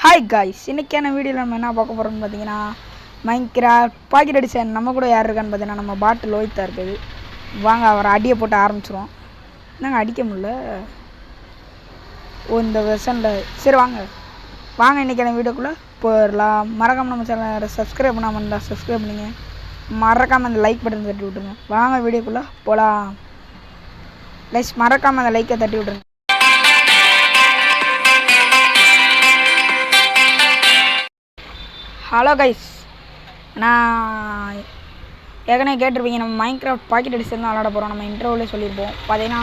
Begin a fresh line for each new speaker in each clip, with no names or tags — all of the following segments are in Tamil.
ஹாய் காய்ஸ், இன்றைக்கான வீடியோவில் நம்ம என்ன பார்க்க போகிறோம்னு பார்த்தீங்கன்னா மைன்கிராஃப்ட் பாக்கெட் எடிஷன். நம்ம கூட யார் இருக்கான்னு பார்த்தீங்கன்னா நம்ம பாட்டில் லோய்த்தா இருக்குது. வாங்க அவரை அடியை போட்டு ஆரம்பிச்சிருவோம். என்னங்க அடிக்க முடியல இந்த வெர்ஷனில். சரி வாங்க இன்றைக்கான வீடியோக்குள்ளே போயிடலாம். மறக்காமல் நம்ம சேனலை சப்ஸ்கிரைப் பண்ணாமல் இருந்தால் சப்ஸ்கிரைப் பண்ணிங்க, மறக்காமல் அந்த லைக் பட்டன் தட்டி விட்டுருங்க. வாங்க வீடியோக்குள்ளே போகலாம். மறக்காமல் அந்த லைக்கை தட்டி விட்டுருங்க. ஹலோ கைஸ், நான் ஏற்கனவே கேட்டிருப்பீங்க நம்ம மைன்கிராஃப்ட் பாக்கெட் எடிஷன் தான் விளாட போகிறோம். நம்ம இன்டர்வியூலே சொல்லியிருப்போம். பார்த்தீங்கன்னா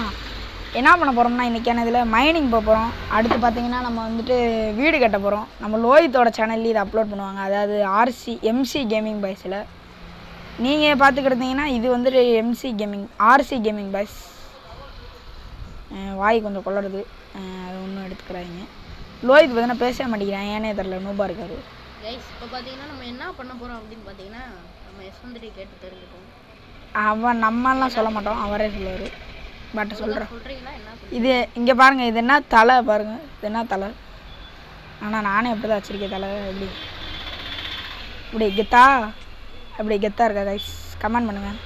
என்ன பண்ண போகிறோம்னா இன்றைக்கான இதில் மைனிங் போக போகிறோம். அடுத்து பார்த்தீங்கன்னா நம்ம வந்துட்டு வீடு கட்ட போகிறோம். நம்ம லோஹித்தோட சேனல்லேயும் இதை அப்லோட் பண்ணுவாங்க, அதாவது எம்சி கேமிங் பாய்ஸில். நீங்கள் பார்த்துக்கிட்டீங்கன்னா இது வந்துட்டு MC gaming RC gaming boys. வாய் கொஞ்சம் கொள்ளடுது, அது ஒன்றும் எடுத்துக்கிறாங்க. லோஹித் பார்த்தீங்கன்னா பேச மாட்டேங்கிறேன், ஏனே தெரில, நூபாக இருக்காரு.
கைஸ், இப்போ பார்த்தீங்கன்னா நம்ம என்ன பண்ண போகிறோம் அப்படின்னு பார்த்தீங்கன்னா நம்ம யஷ்வந்த்ரை கேட்டு தெரிஞ்சுப்போம்.
அவன் நம்மளாம் சொல்ல மாட்டோம், அவரே சொல்லுவார். பட் சொல்கிறேன்,
சொல்கிறீங்களா என்ன?
இது இங்கே பாருங்கள், இது என்ன தலை பாருங்கள், இது என்ன தலை. ஆனால் நானே எப்படி தான் வச்சுருக்கேன் தலை. இப்படி கெத்தா, அப்படி கெத்தாக இருக்கா கைஸ்? கமெண்ட் பண்ணுங்கள்,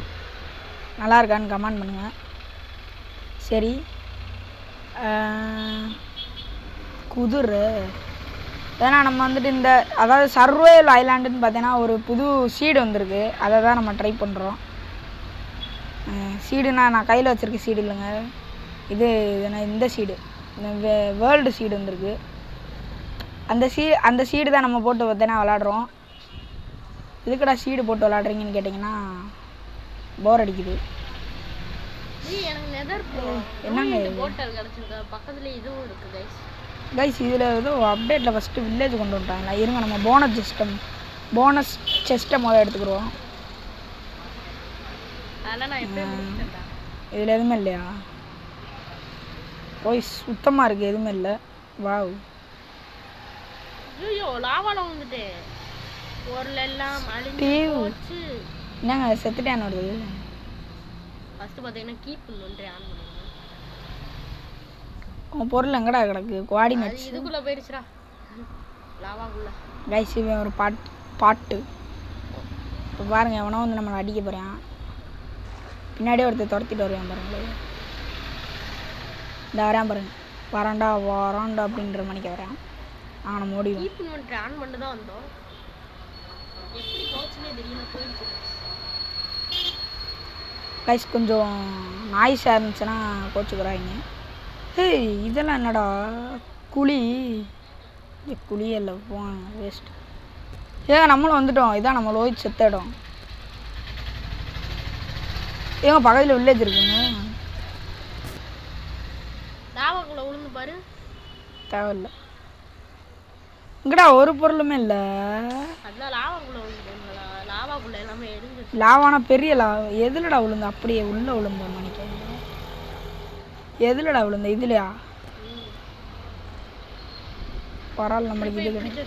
நல்லா இருக்கான்னு கமெண்ட் பண்ணுங்கள். சரி, குதிரை ஏன்னா நம்ம வந்துட்டு இந்த அதாவது சர்வைவல் ஐலாண்டுன்னு பார்த்தீங்கன்னா ஒரு புது சீடு வந்திருக்கு, அதை தான் நம்ம ட்ரை பண்ணுறோம். சீடுனா நான் கையில் வச்சுருக்க சீடு இல்லைங்க, இது இந்த சீடு, இந்த வேர்ல்டு சீடு வந்திருக்கு. அந்த சீடு தான் நம்ம போட்டு பார்த்தீங்கன்னா விளாட்றோம். இதுக்கடா சீடு போட்டு விளாட்றீங்கன்னு கேட்டிங்கன்னா போர் அடிக்குது. என்னங்க
பக்கத்தில் இதுவும் இருக்குது
கைஸ். இதில் ஏதோ அப்டேட்டில் ஃபஸ்ட்டு வில்லேஜ் கொண்டு வந்துட்டாங்களா? இருங்க, நம்ம போனஸ் செஸ்ட்டை முதல்ல எடுத்துக்கிடுவோம். இதில் எதுவுமே இல்லையா? போய் சுத்தமாக இருக்குது, எதுவுமே இல்லை. வாவ், என்னங்க செத்துட்டேன் வருது. உன் பொருள் எங்கடா கிடக்கு? கோஆர்டினேட்ஸ்
இதுக்குள்ள போயிடுச்சுடா, லாவாக்குள்ள.
கைஸ், இவன் ஒரு பாட்டு. இப்போ பாருங்கள், எவனோ வந்து நம்மளை அடிக்க போகிறான். பின்னாடியே ஒருத்தர் துரத்திட்டு வருவான் பாருங்களேன். இந்த வரான் பாருங்கள், வராண்டா அப்படின்ற மணிக்கு வரான். நம்ம முடியும்
ஆன் பண்ணி தான் வந்தோம். எப்படி போச்சுன்னே தெரியல, போயிடுச்சு.
கைஸ், கொஞ்சம் நாய்ஸாக இருந்துச்சுன்னா கோச்சுக்கிறாங்க. ஏய், இதெல்லாம் என்னடா குழி? இல்லை, போங்க வேஸ்ட். நம்மளும் வந்துட்டோம். இதான் நம்ம லோஹித் செத்த இடம். பக்கத்தில் வில்லேஜ் இருக்குங்க.
லாவாக்குள்ள உளுந்து பாரு,
தேவையில்லை. இங்கடா ஒரு பொருளுமே இல்லை. லாவானா பெரிய எதுலடா விழுந்து? அப்படியே உள்ள விழுந்த மணிக்கு. எதுலடா விழுந்த? இதுலையா? பரவாயில்ல, நம்மளுக்கு இது
எடுத்துட்டேன்.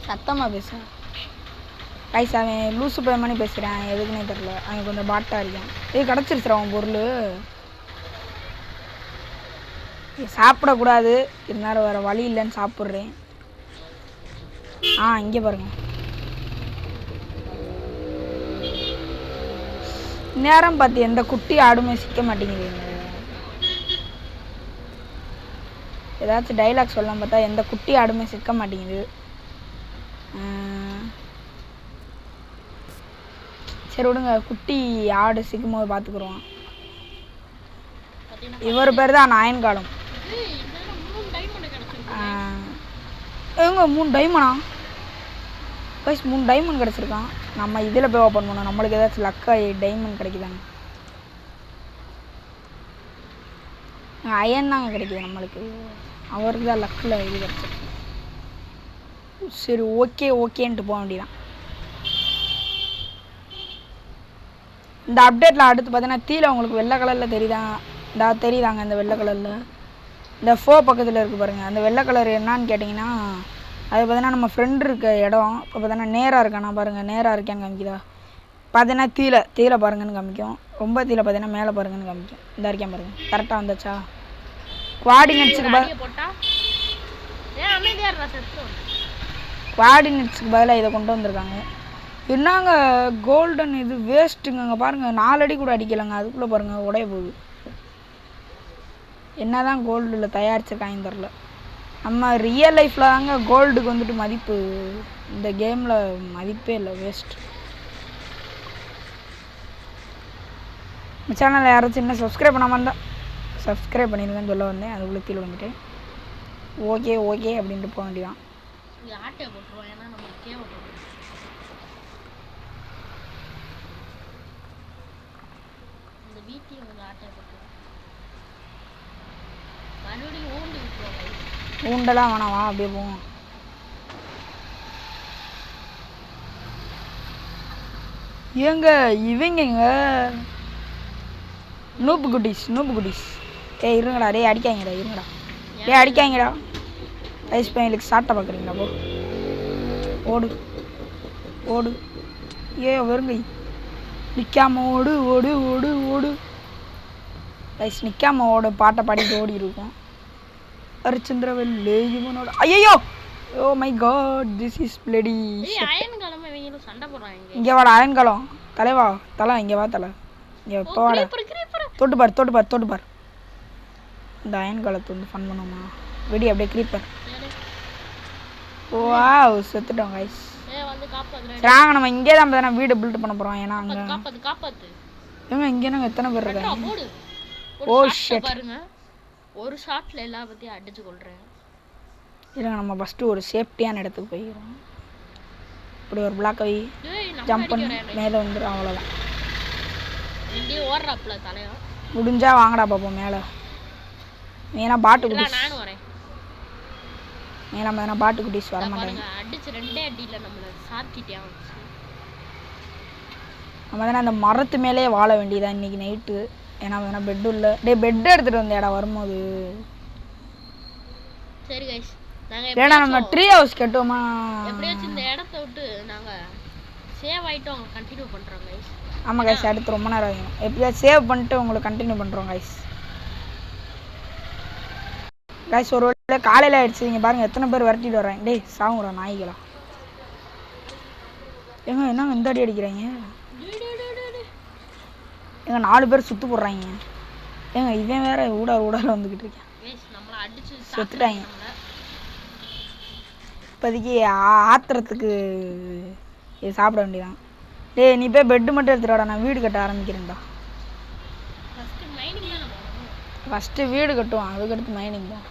சத்தமாக பேச கைஸ். அவன் லூசு போய் மணி பேசுகிறேன், எதுக்குன்னே தெரில. அவன் கொஞ்சம் பாட்டாக இருக்கான். இது கிடச்சிருச்சுரா அவன் பொருள். சாப்பிடக்கூடாது, இருந்தாலும் வேறு வழி இல்லைன்னு சாப்பிட்றேன். இங்கே பாருங்க, நேரம் பார்த்து எந்த குட்டி ஆடுமே சிக்க மாட்டேங்குது. ஏதாச்சும் டைலாக் சொல்லலாம் பார்த்தா எந்த குட்டி ஆடுமே சிக்க மாட்டேங்குது. சரி விடுங்க, குட்டி ஆடு சிக்கும் போது பார்த்துக்குருவான். இவர் பேர் தான் நாயன்காலம். எங்க 3 டைமண்டா? Guys, 3 diamond கிடச்சிருக்கான். நம்ம இதில் போய் ஓப்பன் பண்ணோம், நம்மளுக்கு ஏதாச்சும் லக்காக டைமண்ட் கிடைக்குதாங்க. அயன் தாங்க கிடைக்குது நம்மளுக்கு, அவருக்கு தான் லக்கில் இது கிடச்சிருக்கு. சரி, ஓகேன்ட்டு போக வேண்டியதான். இந்த அப்டேட்டில் அடுத்து பார்த்தீங்கன்னா தீல உங்களுக்கு வெள்ளை கலரில் தெரியுதாங்க. இந்த வெள்ளை கலரில் இந்த பக்கத்தில் இருக்குது பாருங்கள். அந்த வெள்ளை கலர் என்னான்னு கேட்டிங்கன்னா அது பார்த்தீங்கன்னா நம்ம ஃப்ரெண்டு இருக்க இடம். இப்போ பார்த்தீங்கன்னா நேராக இருக்கானா பாருங்கள், நேராக இருக்கேன்னு காமிக்குதா? பார்த்தீங்கன்னா தீல பாருங்கன்னு காமிக்கும். ரொம்ப தீல பார்த்தீங்கன்னா மேலே பாருங்கன்னு காமிக்கும். இந்த இருக்கேன் பாருங்க, கரெக்டாக வந்துச்சா? குவாடினேட்ஸுக்கு பதிலாக இதை கொண்டு வந்திருக்காங்க. என்னங்க கோல்டன் இது வேஸ்ட்டுங்க. அங்கே பாருங்கள் 4 அடி கூட அடிக்கலைங்க, அதுக்குள்ளே பாருங்கள் உடைய போகுது. என்ன தான் கோல்டில் தயாரிச்சிருக்காங்க தெரில. நம்ம ரியல் லைஃப்பில் தாங்க கோல்டுக்கு வந்துட்டு மதிப்பு, இந்த கேமில் மதிப்பே இல்லை, வேஸ்ட். சேனலில் யாராச்சும் இன்னும் சப்ஸ்கிரைப் பண்ணாமல் இருந்தால் சப்ஸ்கிரைப் பண்ணிடுங்கன்னு சொல்ல வந்தேன், அதுக்குள்ளே கீழே வந்துட்டேன். ஓகே அப்படின்ட்டு போக வேண்டியதான். ஊண்டெல்லாம் வேணாம், வா அப்படியே போவோம். ஏங்க இவங்க நூப்பு குட்டீஸ் இருங்கடா, டே அடிக்காங்கடா, இருங்கடா, டே அடிக்காங்கடா. ஐஸ் பையனுக்கு சாட்டை பார்க்குறீங்களா? போ ஓடு வருங்கை நிற்காம ஓடு ஐஸ் நிற்காம ஓடு. பாட்டை பாடிட்டு ஓடி இருக்கும். அரிச்சந்திரவெல்லே இவனோட ஐயோ oh my God, this is bloody. இங்கே வாடா அயன்காலம், தலைவா தலை, இங்கே வா தலை, இங்கே எப்போ வாடா. தொட்டு பார். இந்த அயன்காலத்தை வந்து ஃபன் பண்ணுமா? வெடி அப்படியே கிரீப்பர். Wow செத்துட்டோம் guys. வாங்க நம்ம இங்கே தான் பார்த்தா வீடு பில்ட் பண்ண போகிறோம். ஏன்னா அங்கே இங்கே நாங்கள் எத்தனை பேர் இருக்காங்க? ஓ ஷிட்,
பாருங்க ஒரு ஷாட்ல எல்லா பத்தியும் அடிச்சு கொள்றேன்.
இருங்க நம்ம ஃபஸ்ட்டு ஒரு சேஃப்டியான இடத்துக்கு போயிடுறோம். இப்படி ஒரு பிளாக் வை, ஜம்ப் பண்ணி மேலே வந்துடும், அவ்வளோதான்.
இங்கே ஓடுறாப்ல தலையா,
முடிஞ்சா வாங்கடா பாப்போம் மேலே. ஏன்னா பாட்டு குட்டிஸ்
நானும் வரேன்.
மேலே பாட்டு குட்டிஸ் வர மாட்டாங்க.
அடிச்சு 2 அடியில நம்மள சாத்திட்டியாம்.
நம்ம தானே அந்த மரத்து மேலே வாழ வேண்டியதான் இன்னைக்கு நைட்டு. ஏன்னா வேணா பெட்டு இல்லை. டே பெட் எடுத்துகிட்டு வந்தேடா வரும்போது.
சரி கைஸ்,
ஏன்னா நம்ம ட்ரீ ஹவுஸ் கட்டுவோமா?
எப்படியாச்சும் இந்த இடத்த விட்டு நாங்கள் சேவ் ஆகிட்டு அவங்க கண்டினியூ பண்ணுறோம் கைஸ்.
ஆமாம் கைஸ், அடுத்து ரொம்ப நேரம் ஆகும். எப்படியாவது சேவ் பண்ணிட்டு உங்களுக்கு கண்டினியூ பண்ணுறோம் கைஸ். ஒரு வேளை காலையில் ஆயிடுச்சு. இங்கே பாருங்கள் எத்தனை பேர் விரட்டிட்டு வர்றாங்க. டே சாவுங்கடா நாய்களா. என்னங்க இந்த அடி அடிக்கிறாங்க? எங்க 4 பேர் சுத்து போடுறாங்க. இவன் வேற ஊடால வந்துக்கிட்டு இருக்கேன். செத்துட்டாங்க. இப்போதைக்கு ஆத்திரத்துக்கு இது சாப்பிட வேண்டியதான். டேய் நீ போய் பெட்டு மட்டும் எடுத்துடாடா, நான் வீடு கட்ட ஆரம்பிக்கிறேன்டா. ஃபஸ்ட்டு வீடு கட்டுவோம், அதுக்கடுத்து மைனிங் தான்.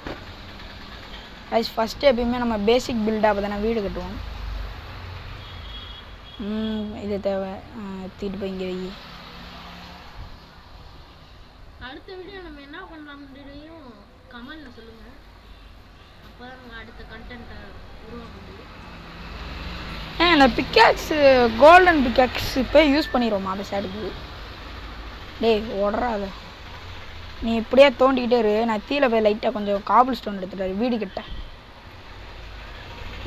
ஃபஸ்ட்டு எப்பயுமே நம்ம பேசிக் பில்டாக தானே வீடு கட்டுவோம். இது தேவை, தூக்கிட்டு போய் இங்கே வை.
அடுத்த வீடியோ நம்ம என்ன பண்ணலாம்ன்றதையும் கமெண்ட்ல சொல்லுங்க. அப்பதான் நம்ம அடுத்த கண்டென்ட்டை உருவாக்க முடியும்.
இந்த பிக்காக்ஸு கோல்டன் பிக்காக்ஸ் இப்போ யூஸ் பண்ணிடுவோமா அந்த சைடுக்கு? டேய் ஓடுறாத, நீ இப்படியே தோண்டிக்கிட்டே இரு. நான் தீல போய் லைட்டாக கொஞ்சம் காபிள் ஸ்டோன் எடுத்துட்டாரு வீடு கிட்ட.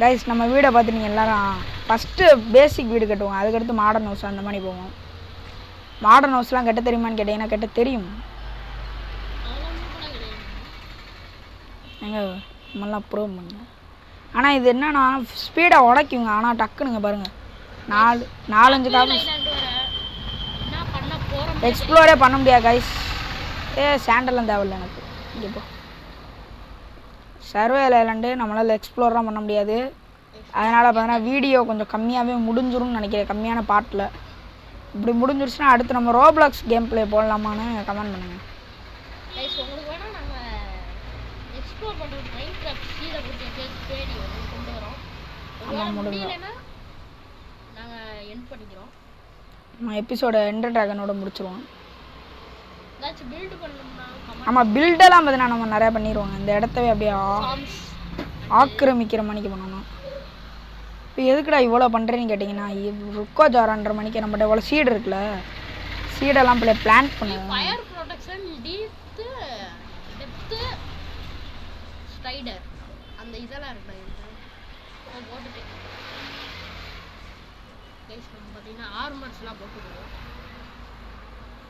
கைஸ் நம்ம வீடை பார்த்து நீங்கள் எல்லாரும் ஃபஸ்ட்டு பேசிக் வீடு கட்டுவோம், அதுக்கடுத்து மாடர்ன் ஹவுஸ் அந்த மாதிரி போவோம். மாடர்ன் ஹவுஸ்லாம் கட்ட தெரியுமான்னு கேட்டீங்கன்னா கட்ட தெரியும். எங்க நம்மளாம் ப்ரூவ் பண்ணுங்க. ஆனால் இது என்னன்னா ஸ்பீடாக உடைக்குங்க. ஆனால் டக்குனுங்க பாருங்கள் 4-5 காபிள் எக்ஸ்ப்ளோரே பண்ண முடியாது கைஸ். சாண்டெல்லாம் தேவையில்லை எனக்கு. இங்கே போ, சர்வேல ஐலாண்டு நம்மளால் எக்ஸ்ப்ளோர்லாம் பண்ண முடியாது. அதனால் பார்த்தீங்கன்னா வீடியோ கொஞ்சம் கம்மியாகவே முடிஞ்சிரும்னு நினைக்கிறேன், கம்மியான பாட்டில். இப்படி முடிஞ்சிருச்சுன்னா அடுத்து நம்ம ரோப்ளாக்ஸ் கேம் பிளே போடலாமான்னு கமெண்ட் பண்ணுங்கள். ஆமாம் முடிஞ்சோம். நம்ம எபிசோட எண்டர் ட்ராகனோட முடிச்சிருவோம். ஆமாம் பில்டெல்லாம் பார்த்தீங்கன்னா நம்ம நிறையா பண்ணிடுவோங்க. இந்த இடத்தவே அப்படியே ஆக்கிரமிக்கிற மணிக்கு பண்ணணும். இப்போ எதுக்குடா இவ்வளோ பண்ணுறேன்னு கேட்டிங்கன்னா, ருக்கோ ஜாரான்ற மணிக்கு நம்மகிட்ட இவ்வளோ சீடு இருக்குல்ல, சீடெல்லாம் பிளான் பண்ணுவோம்.
கைஸ் நம்ம பார்த்தீங்கன்னா ஆர்மர்ஸ்லாம் போட்டுருவோம்.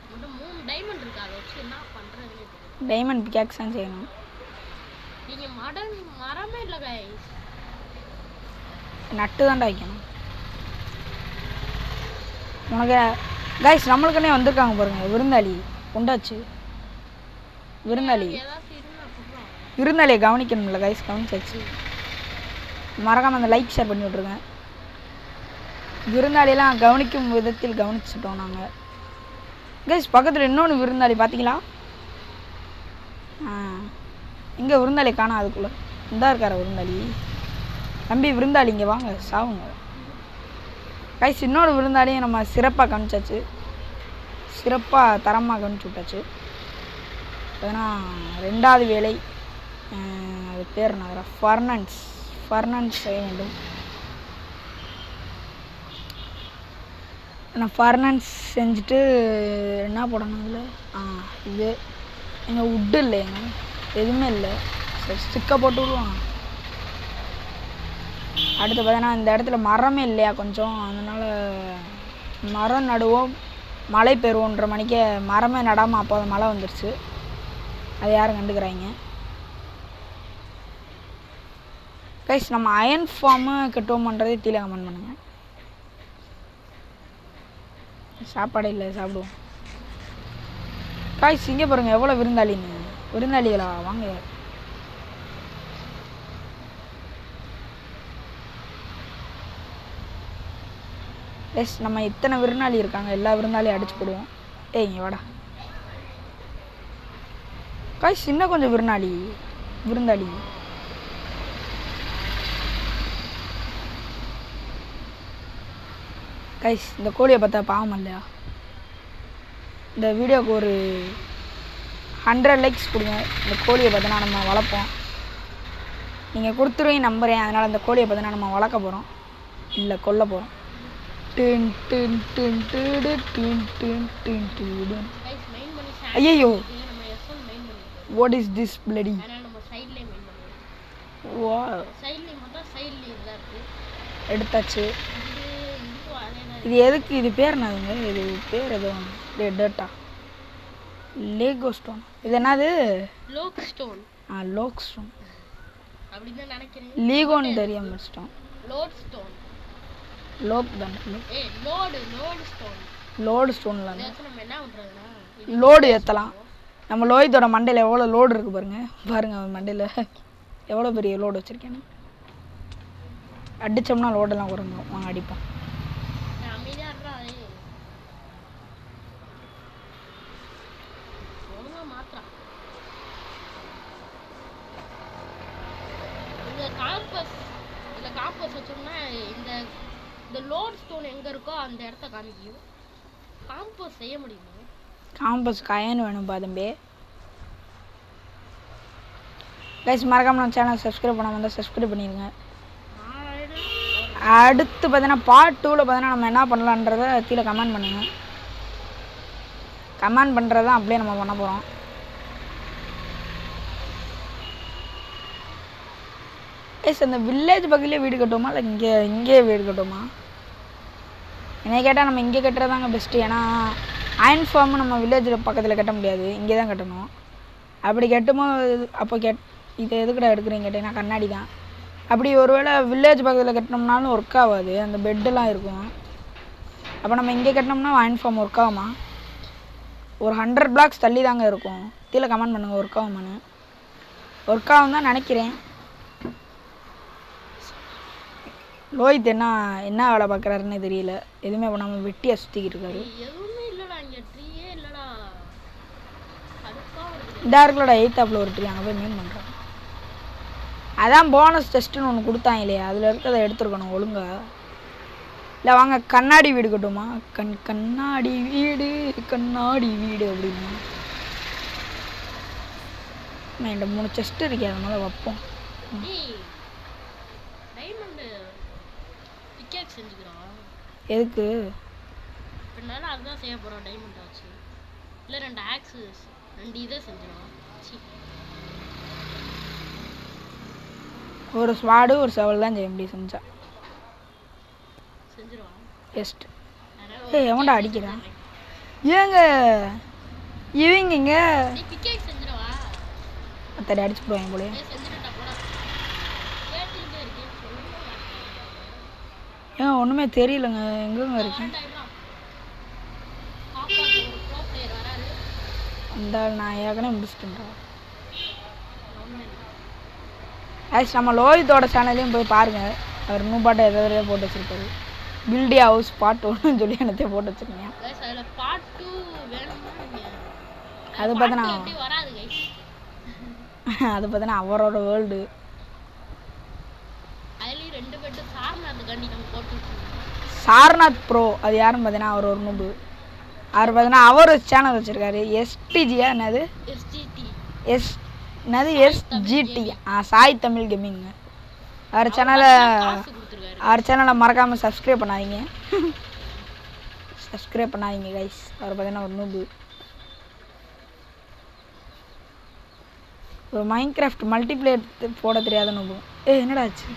மட்டும் 3 டைமண்ட் இருக்கு, அதை வச்சு என்ன பண்ணுறதுனே தெரியும்.
டைமண்ட் பிகாக்ஸ் தான் செய்யணும்.
நீங்கள் மரமே இல்லை கைஸ்.
நட்டு தான்டா வைக்கணும் உனக்கு. கைஸ் நம்மளுக்குன்னே வந்திருக்காங்க பாருங்க, விருந்தாளி உண்டாச்சு. விருந்தாளி
ஏதாச்சும் இருந்தால் சொல்கிறோம்.
விருந்தாளியை கவனிக்கணும்ல கைஸ், கவனிச்சாச்சு. மறக்காமல் அந்த லைக் ஷேர் பண்ணி விட்ருங்க. விருந்தாளியெல்லாம் கவனிக்கும் விதத்தில் கவனிச்சிட்டோம் நாங்கள். கைஸ் பக்கத்தில் இன்னொன்று விருந்தாளி பார்த்தீங்களா? இங்கே விருந்தாளி காணா, அதுக்குள்ளே இந்தா இருக்கார விருந்தாளி. தம்பி விருந்தாளி இங்கே வாங்க, சாவுங்க. கைஸ் இன்னொரு விருந்தாளியும் நம்ம சிறப்பாக கவனிச்சாச்சு, சிறப்பாக தரமாக கவனிச்சு விட்டாச்சு. ஏன்னா 2வது வேலை, அது பேர் என்ன, ஃபர்னன்ஸ் செய்ய வேண்டும். நான் ஃபர்னன்ஸ் செஞ்சுட்டு என்ன போடணும் இதில்? இது எங்கள் உட்டு இல்லைங்க, எதுவுமே இல்லை. சரி ஸ்டிக்கை போட்டு விடுவோம். அடுத்து பார்த்தீங்கன்னா இந்த இடத்துல மரமே இல்லையா கொஞ்சம், அதனால் மரம் நடுவோம், மழை பெறுவோன்ற மணிக்கே மரமே நடாமல் அப்போ அது மழை வந்துடுச்சு. அது யாரும் கண்டுக்கிறாங்க. கைஸ் நம்ம அயன் ஃபார்மு கட்டுவோம்ன்றதே கீழே கமெண்ட் பண்ணுங்கள். சாப்பாடு இல்லை, சாப்பிடுவோம். கைஸ் இங்கே பாருங்கள் எவ்வளோ விருந்தாளின்னு. விருந்தாளிகளா வாங்க. எஸ் நம்ம இத்தனை விருந்தாளி இருக்காங்க, எல்லா விருந்தாளியும் அடிச்சு போடுவோம். இங்கே வாடா கைஸ், இன்னும் கொஞ்சம் விருந்தாளி. கைஸ் இந்த கோழியை பார்த்தா பாவம் இல்லையா? இந்த வீடியோவுக்கு ஒரு 100 லைக்ஸ் கொடுங்க. இந்த கோழியை பார்த்தோன்னா நம்ம வளர்ப்போம். நீங்கள் கொடுத்துருவீங்க நம்புகிறேன். அதனால் இந்த கோழியை பார்த்தோன்னா நம்ம வளர்க்க போகிறோம், இல்லை கொல்ல போகிறோம். ஐயோ வாட் இஸ் திஸ் பிளடி? எடுத்தாச்சு. இது எதுக்கு? இது பேர் என்னதுங்க? இது பேர் எதுவும் டேட்டா லேகோ ஸ்டோன். இது என்னது?
லோக் ஸ்டோன்.
லோக் ஸ்டோன்
அப்படிதான் நினைக்கிறேன்.
லீகோன்னு தெரியாம ஸ்டோன்.
Load stone.
லோக் தான். லோடு ஸ்டோன்ல
நம்ம என்ன பண்றதுன்னா
லோடு ஏற்றலாம். நம்ம லோஹித்தோட மண்டையில் எவ்வளோ லோடு இருக்குது பாருங்க அவன் மண்டையில் எவ்வளோ பெரிய லோடு வச்சுருக்கேன்னு. அடித்தோம்னா லோடெல்லாம் குறைஞ்சிடும். வாங்க அடிப்போம்.
காம்பஸ் வச்சோம்னா இந்த லோட் ஸ்டோன் எங்கே இருக்கோ அந்த இடத்த காமிக்கும். காம்பஸ் செய்ய முடியுமா?
காம்பஸ் கயன் வேணும் பாதம்பே. கைஸ் மறக்காம நம்ம சேனல் சப்ஸ்கிரைப் பண்ணாமல் இருந்தால் சப்ஸ்கிரைப் பண்ணிடுங்க. அடுத்து பார்த்தீங்கன்னா பார்ட் 2ல் பார்த்தீங்கன்னா நம்ம என்ன பண்ணலான்றதை கீழே கமெண்ட் பண்ணுங்கள். கமெண்ட் பண்ணுறது தான் அப்படியே நம்ம பண்ண போகிறோம். கைஸ் அந்த வில்லேஜ் பக்கத்துலேயே வீடு கட்டுவோமா இல்லை இங்கே வீடு கட்டுவோமா? என்னை கேட்டால் நம்ம இங்கே கட்டுறதாங்க பெஸ்ட்டு. ஏன்னா அயன் ஃபார்ம் நம்ம வில்லேஜில் பக்கத்தில் கட்ட முடியாது, இங்கே தான் கட்டணும். அப்படி கட்டும்போது அப்போ இதை எதுக்கடா எடுக்கிறீங்க கேட்டீங்கன்னா கண்ணாடி தான். அப்படி ஒருவேளை வில்லேஜ் பக்கத்தில் கட்டினோம்னாலும் ஒர்க் ஆகாது, அந்த பெட்டெல்லாம் இருக்கும். அப்போ நம்ம இங்கே கட்டினோம்னா அயன் ஃபார்ம் ஒர்க் ஆகுமா? ஒரு 100 பிளாக்ஸ் தள்ளி தாங்க இருக்கும். கீழே கமெண்ட் பண்ணுங்கள் ஒர்க் ஆகுமான்னு. ஒர்க் ஆகும் தான் நினைக்கிறேன். லோஹித் என்ன வேலை பார்க்குறாருன்னு தெரியல, எதுவுமே பண்ணாமல் வெட்டியாக சுற்றிக்கிட்டு இருக்காரு. இதாக இருக்கலடா 8th ஒரு ட்ரீ, அங்கே போய் மீன் பண்ணுறாங்க. அதான் போனஸ் டெஸ்ட்டுன்னு ஒன்று கொடுத்தாங்க இல்லையா, அதில் இருக்கிறத எடுத்துருக்கணும் ஒழுங்கா. இல்லை வாங்க கண்ணாடி வீடு கட்டுமா? கண்ணாடி வீடு அப்படின்னு நான் இந்த 3 செஸ்ட் இருக்கே, அதனால வைப்போம். எதுக்கு?
அதுதான் செய்ய போகிறோம். டைமண்ட் ஆச்சு இல்லை 2 ஆக்ஸஸ் 2 இதை செஞ்சிடும். ஒரு
ஸ்வாடு ஒரு செவல் தான் செய்ய முடியும். செஞ்சிடும். எஸ்ட் ஏய் எவன்டா அடிக்கிறான் ஏங்க இவங்க
நீ பிக்கேக் செஞ்சிரவா
அத்தடி அடிச்சு போடுவாங்க போல
ஏய் செஞ்சிரடா போடா கேட்டிட்டே இருக்கேன் சொல்லுங்க
ஏங்க ஒன்றுமே தெரியலங்க எங்கேங்க இருக்கேன்
காப்பாத்து ஒரு ப்ரோ பிளேயர் வராரு
அந்த நான் ஏற்கனவே முடிச்சிட்டேன்டா ஆக்சுவலி நம்ம லோஹித்தோட சேனல்லையும் போய் பாருங்கள் அவர் இன்னும் பாட்டு எதாவது போட்டு வச்சுருப்பாரு பில்டி ஹவுஸ் பார்ட் 1ன்னு சொல்லி என்னத்தையும் போட்டு வச்சுருக்கீங்க
கைஸ் அதுல பார்ட் 2 வேணும்னா நீங்க
அது பார்த்தா
அப்படி வராது கைஸ்
அது பார்த்தா அவரோட வேர்ல்டு
அதுலயும் 2 பெட் சார்நாத் கண்டி நம்ம போட்டு வச்சிருக்கோம்
சாரநாத் ப்ரோ அது யாருன்னு பார்த்தீங்கன்னா அவர் ஒரு நூபு அவர் பார்த்தீங்கன்னா அவர் சேனல் வச்சுருக்காரு எஸ்டிஜியா என்னது
எஸ்ஜிடி
என்னது எஸ்ஜிடி சாய் தமிழ் கேமிங்க அவர் சேனலை
காசு கொடுத்துருக்காரு
அவர் சேனலை மறக்காமல் சப்ஸ்கிரைப் பண்ணாதீங்க சப்ஸ்கிரைப் பண்ணாதீங்க கைஸ் அவர் பார்த்தீங்கன்னா ஒரு நூபு ஒரு மைன்கிராஃப்ட் மல்டிப்ளேயர் போட தெரியாத நூபு என்னடா ஆச்சு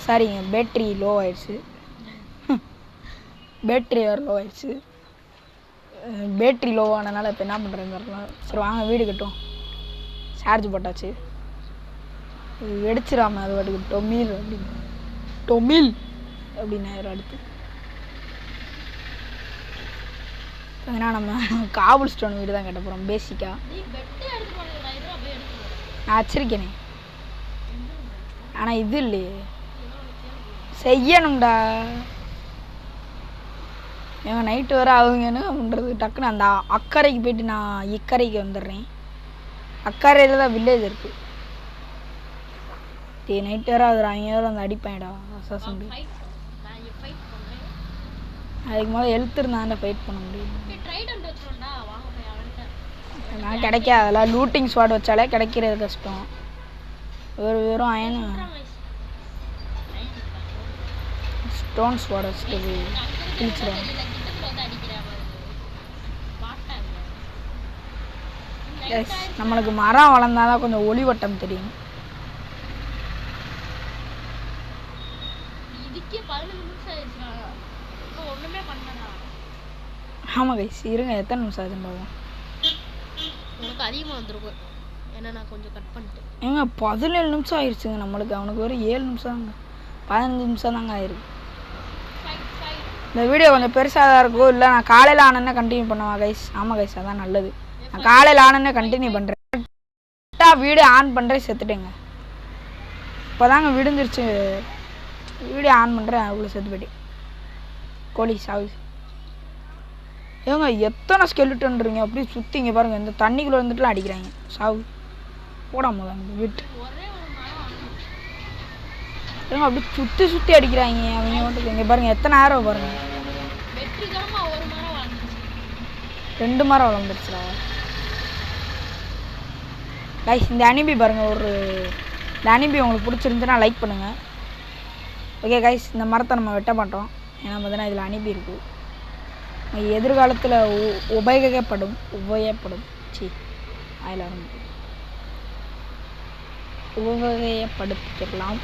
சரிங்க பேட்ரி லோ ஆயிடுச்சு பேட்ரி வேறு லோ ஆயிடுச்சு பேட்ரி லோ ஆனதுனால இப்போ என்ன பண்ணுறேன்னு தெரியல சரி வாங்க வீடு கட்டும் சார்ஜ் போட்டாச்சு வெடிச்சிடாம அது வாட்டுக்கு டொமில் அப்படின்னு டொமில் அப்படின்னு அடுத்து ஏன்னா நம்ம காபுல் ஸ்டோன் வீடு தான் கட்ட போகிறோம் பேசிக்காக
நீ பெட் எடுத்து வரடா இது அப்படியே எடுத்து வர
நான் வச்சிருக்கேனே ஆனால் இது இல்லையே செய்யணும்டா ஏங்க நைட்டு வர ஆகுங்கன்னு பண்ணுறது டக்குன்னு அந்த அக்கறைக்கு போயிட்டு நான் இக்கரைக்கு வந்துடுறேன் அக்கறையில் தான் வில்லேஜ் இருக்குது டே நைட்டு வர அது அவங்க வேறு அந்த அடிப்பாங்கடா அசாசன்
ஃபைட் நான் ஃபைட் பண்றேன்
அதுக்கு முதல்ல ஹெல்த் இருந்தால் ஃபைட் பண்ண முடியும்
ஏய் ட்ரைடன்ட் வச்சிரோம்டா வாங்க போய் அவன்ட்ட
நான் கிடைக்காது அதெல்லாம் லூட்டிங் ஸ்வாட் வச்சாலே கிடைக்கிறது கஷ்டம் வெறும் அயன் ஸ்டோன் ஸ்வாட் வச்சுட்டு கிழிச்சிடும் நம்மளுக்கு மரம் வளர்ந்தாதான் கொஞ்சம் ஒளிவட்டம் தெரியும்
இதுக்கே 15 நிமிஷம் ஆயிடுச்சுடா இன்னும் ஒண்ணுமே பண்ணலடா
ஆமாம் கைஸ் இருங்க எத்தனை நிமிஷம் ஆச்சுன்னு பார்ப்போம்
உனக்கு அதிகமா வந்திருக்கும் ஏன்னா நான் கொஞ்சம் கட் பண்ணிட்டேன்
ஏங்க 17 நிமிஷம் ஆயிடுச்சுங்க நம்மளுக்கு அவனுக்கு ஒரு 7 நிமிஷம் தாங்க 15 நிமிஷம் தாங்க ஆயிருக்கு
ஃபைட் ஃபைட்
இந்த வீடியோ கொஞ்சம் பெருசாக தான் இருக்கும் இல்லை நான் காலையில் ஆனோன்னே கண்டினியூ பண்ணுவா கைஸ் ஆமாம் கைஸ் அதான் நல்லது நான் காலையில் ஆனோன்னே கண்டினியூ பண்ணுறேன் கரெக்டாக வீடியோ ஆன் பண்ணுறேன் செத்துட்டேங்க இப்போ தாங்க விடுந்துருச்சு வீடியோ ஆன் பண்ணுறேன் அவ்வளோ செத்து போயிட்டேன் கோழி சாவி ஏங்க எத்தனை ஸ்கெல்லிட்டன்றீங்க அப்படியே சுற்றிங்க பாருங்கள் இந்த தண்ணிக்குள்ளே வந்துட்டுலாம் அடிக்கிறாங்க சாவு போடாம தாங்க விட்டு
ஒரே ஒரு மரம்
ஏங்க அப்படியே சுற்றி அடிக்கிறாங்க அவங்க மட்டும் இங்கே பாருங்கள் எத்தனை நேரம் பாருங்கள்
வெற்றிகரமா ஒரு மரம் வளர்ந்துச்சு
2 மரம் வளர்ந்துருச்சுடா கைஸ் இந்த அனிபி பாருங்கள் இந்த அனிபி உங்களுக்கு பிடிச்சிருந்துச்சுன்னா லைக் பண்ணுங்கள் ஓகே கைஸ் இந்த மரத்தை நம்ம வெட்ட மாட்டோம் ஏன்னா பார்த்தீங்கன்னா இதில் அனிபி இருக்குது எதிர்காலத்தில் உபயோகப்படும் அதில் உபயோகப்படுத்திக்கலாம்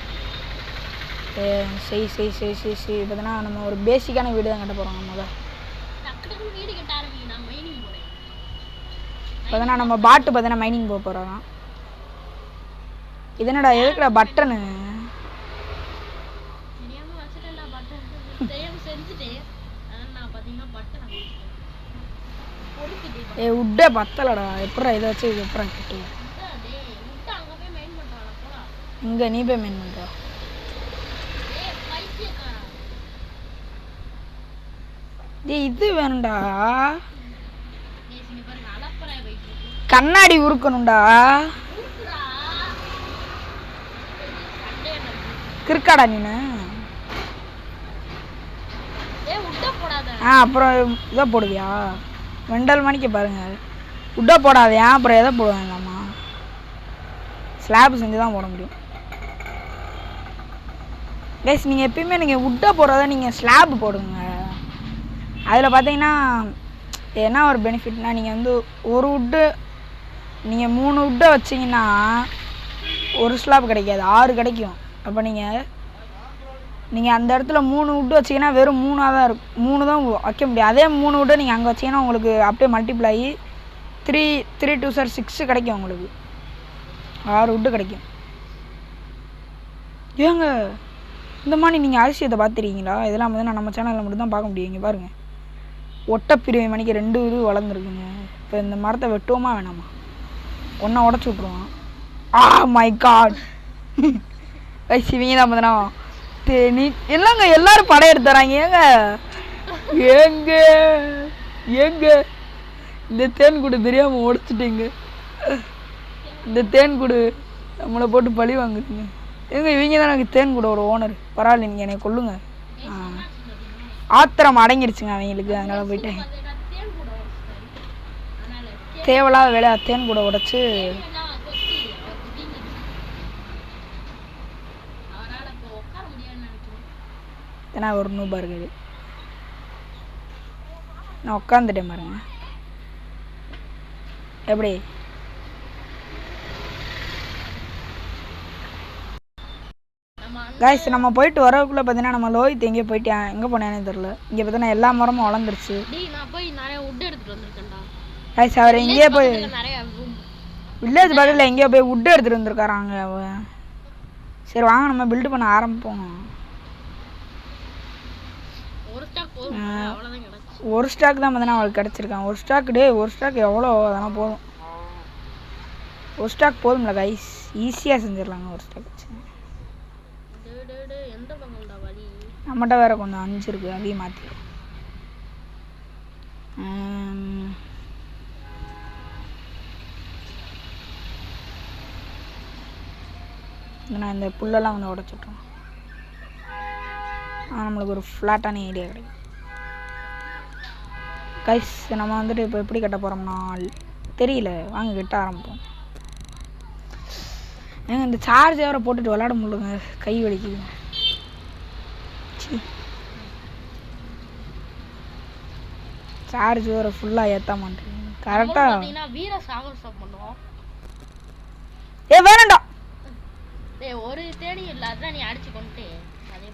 செய் பார்த்தீங்கன்னா நம்ம ஒரு பேசிக்கான வீடு தான் கட்ட போகிறோம் நம்ம தான்
டக்கு வீடு கட்ட ஆரம்பிங்க நான் மைனிங் போறேன்
பார்த்தீங்கன்னா நம்ம பாட்டு பார்த்தீங்கன்னா மைனிங் போக போகிறோம் இது என்னடா எதுக்குடா பட்டனு
தெரியாம வச்சிட்டேன்டா பட்டன் தெரியாம செஞ்சுட்டேன் அதான் நான் பாத்தீங்கன்னா பட்டன் பொறுக்குது
ஏ உட்டே பத்தலடா எப்படா இதை வச்சு இது எப்படா கட்டு
டேய் விட்டு அங்க போய் மெயின் பண்றாளா போடா
இங்கே நீ போய் மெயின் பண்ணுறா
டேய் பைத்தியக்காரா
டேய் இது வேணும்டா
டேய் இங்க பாரு அலப்பறை வைக்கு
கண்ணாடி உருக்கணும்டா
ஊத்துடா சண்டே
கிறுக்காடா நீனு
டேய் உட்ட போடாத
அப்புறம் இதை போடுவியா வெண்டல் மணிக்கு பாருங்க உட்டை போடாதையா அப்புறம் எதை போடுவாங்கம்மா ஸ்லாப் செஞ்சு தான் போட முடியும் கைஸ் நீங்கள் எப்பயுமே நீங்கள் உட்டை போடுறத நீங்கள் ஸ்லாப் போடுங்க அதில் பார்த்தீங்கன்னா என்ன ஒரு பெனிஃபிட்னா நீங்கள் வந்து ஒரு உட்டு நீங்கள் 3 உட்டை வச்சிங்கன்னா ஒரு ஸ்லாப் கிடைக்காது 6 கிடைக்கும் அப்போ நீங்கள் நீங்கள் அந்த இடத்துல 3 வுட்டு வச்சிங்கன்னா வெறும் 3ஆக தான் இருக்கும். 3 தான் வைக்க முடியும். அதே 3 வுட்டு நீங்கள் அங்கே வச்சிங்கன்னா உங்களுக்கு அப்படியே மல்டிப்ளை ஆகி 3 2 சார் 6 கிடைக்கும். உங்களுக்கு 6 வுட்டு கிடைக்கும். ஏங்க இந்த மாதிரி நீங்கள் அதிசயத்தை பார்த்துருக்கீங்களா? இதெல்லாம் வந்து நம்ம சேனலில் மட்டும் தான் பார்க்க முடியும். இங்கே பாருங்கள், ஒட்டப்பிரிவை மணிக்கு 2 இது வளர்ந்துருக்குங்க. இப்போ இந்த மரத்தை வெட்டுவோமா வேணாமா? ஒன்றா உடச்சி விட்ருவான். மை காட் இவங்க தான் பார்த்தனா தேனி இல்லைங்க, எல்லாரும் படம் எடுத்துறாங்க. ஏங்க ஏங்க இந்த தேன் கூடு தெரியாமல் உடைச்சிட்டீங்க. இந்த தேன் கூடு நம்மளை போட்டு பழி வாங்குறீங்க. ஏங்க இவங்க தான் எனக்கு தேன் கூடோட ஓனர். பரவாயில்ல, நீங்கள் என்னை கொல்லுங்க. ஆத்திரம் அடங்கிருச்சுங்க அவங்களுக்கு. அதனால் போயிட்டேன். தேவையில்லாத வேலையா தேன் கூட உடைச்சு ஏன்னா ஒரு நூபா இருக்குது. நான் உட்காந்துட்டேன் பாருங்க. எப்படி கைஸ் நம்ம போயிட்டு வரக்குள்ளே பார்த்தீங்கன்னா நம்ம லோஹித் எங்கேயோ போயிட்டேன். எங்கே போனேன்னு தெரில. இங்கே பார்த்தீங்கன்னா எல்லா மரமும் வளர்ந்துருச்சு. கைஸ் அவர் எங்கேயோ போய் வில்லேஜ் பக்கத்தில் எங்கேயோ போய் வுட்டு எடுத்துகிட்டு வந்துருக்காராங்க. சரி வாங்க நம்ம பில்டு பண்ண ஆரம்பிப்போம். ஒரு ஸ்டாக் தான் பார்த்தீங்கன்னா அவளுக்கு கிடச்சிருக்கான். ஒரு ஸ்டாக் எவ்வளோ அதெல்லாம் போதும். ஒரு ஸ்டாக் போதும்ல கைஸ், ஈஸியாக செஞ்சிடலாங்க ஒரு ஸ்டாக் வச்சு. நம்மகிட்ட வேறு கொஞ்சம் 5 இருக்குது, அதையும் மாற்றிடும். நான் இந்த புல்லெல்லாம் வந்து உடச்சிட்றோம். நம்மளுக்கு ஒரு ஃப்ளாட்டான ஐடியா கிடைக்கும். கைஸ் நம்ம வந்துட்டு இப்போ எப்படி கட்ட போகிறோம்னா தெரியல, வாங்க கட்ட ஆரம்பிப்போம். ஏங்க இந்த சார்ஜ் வேறு போட்டுட்டு விளாட முடியலங்க, கை வலிக்குது. சார்ஜ் வேறு ஃபுல்லாக ஏற்ற மாட்டேன் கரெக்டாக. ஏ வேணாண்டா,
ஒரு தேடி இல்ல, அதான் நீ அடிச்சு கொண்டு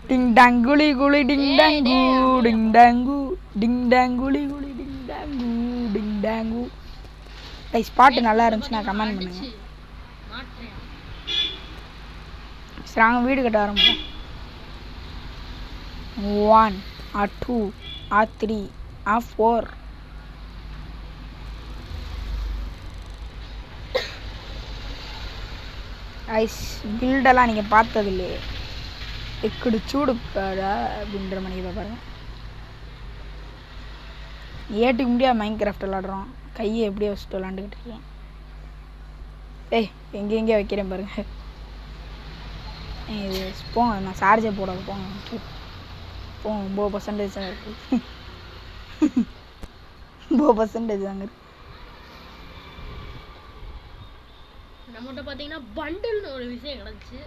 டிங் டாங் குலி குலி டிங் டாங்கு டிங் டாங்கு டிங் டாங் குலி குலி டிங் டாங்கு டிங் டாங்கு. கைஸ் பாட்டு நல்லா இருந்துச்சுன்னா கமெண்ட் பண்ணுங்க. சரி நாங்கள் வீடு கட்ட ஆரம்பிப்போம். 1 or 2 or 3 or 4. ஐஸ் பில்டெல்லாம் நீங்கள் பார்த்தது இல்லையே, எக்கடு சூடுக்காடா அப்படின்ற மணிக்கு பாருங்க. ஏட்டுக்கு முடியாது மைண்ட் கிராஃப்ட் விளாடுறோம். கையை எப்படியே வச்சுட்டு விளாண்டுக்கிட்டு இருக்கேன். ஏய் எங்கெங்கே வைக்கிறேன் பாருங்க. இது போங்க, நான் சார்ஜே போடாது போங்க. 9% தான் இருக்குது. 9% தாங்க இருக்கு.
நம்மகிட்ட பார்த்தீங்கன்னா பண்டில்னு ஒரு விஷயம் கிடச்சி,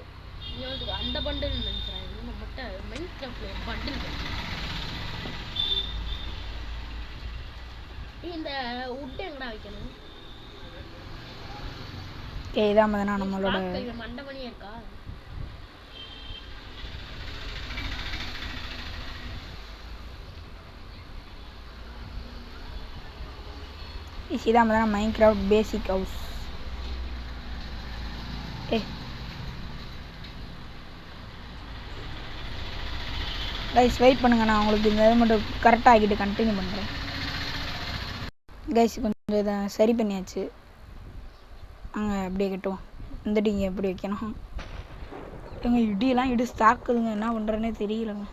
அந்த பண்டில் நினைக்கிறேன். நம்மகிட்ட மைன்கிராஃப்ட்ல பண்டில் இந்த உட் எங்கடா வைக்கணும்?
இதான் பார்த்தீங்கன்னா நம்மளோட
மண்டபணியே இருக்கா?
இதான் பார்த்தீங்கன்னா மைன்கிராஃப்ட் பேசிக் ஹவுஸ். கைஸ் வெயிட் பண்ணுங்க, நான் உங்களுக்கு இந்த இதை மட்டும் கரெக்டாக ஆகிட்டு கண்டினியூ பண்ணுறேன். கைஸ் கொஞ்சம் இதை சரி பண்ணியாச்சு. அங்கே அப்படியே கட்டுவோம். வந்துட்டு இங்கே எப்படி வைக்கணும்? எங்கள் இடியெல்லாம் இடி தாக்குதுங்க, என்ன பண்ணுறேன்னே தெரியலங்க.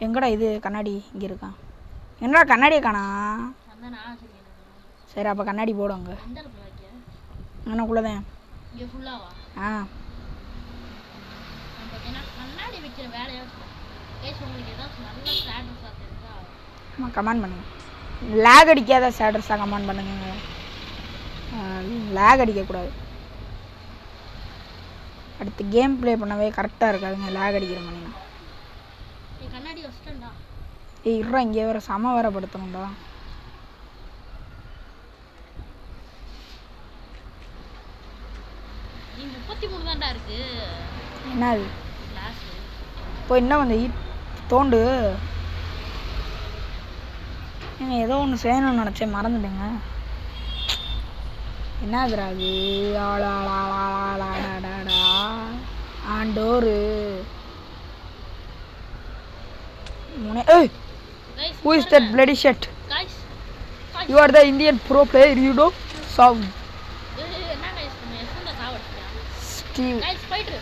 எங்கடா இது கண்ணாடி இங்கே இருக்கான்? என்னடா கண்ணாடியை காணா? சரி அப்போ கண்ணாடி போடுவாங்க அண்ணாக்குள்ளதான். கமெண்ட் பண்ணுங்க. லேக் அடிக்காத ஸ்டேட்டஸாக கமெண்ட் பண்ணுங்க. லேக் அடிக்கக்கூடாது. அடுத்து கேம் ப்ளே பண்ணவே கரெக்டாக இருக்காதுங்க லேக் அடிக்கிற மணினா. இருறா இங்கே வேறு சம வேற படுத்தணும்டா. என்னது போய் என்ன கொஞ்சம் தோண்டு. ஏதோ ஒன்று செய்யணும்னு நினச்சேன், மறந்துட்டேங்க. என்னதுடா அது? ஆண்டோரு முனை. Who is that bloody shit?
guys
You are the Indian pro player, you know? Sound.
என்ன guys நம்ம எஸ்ந்த சாவடிச்சியா?
Steve.
guys ஃபைட்டர்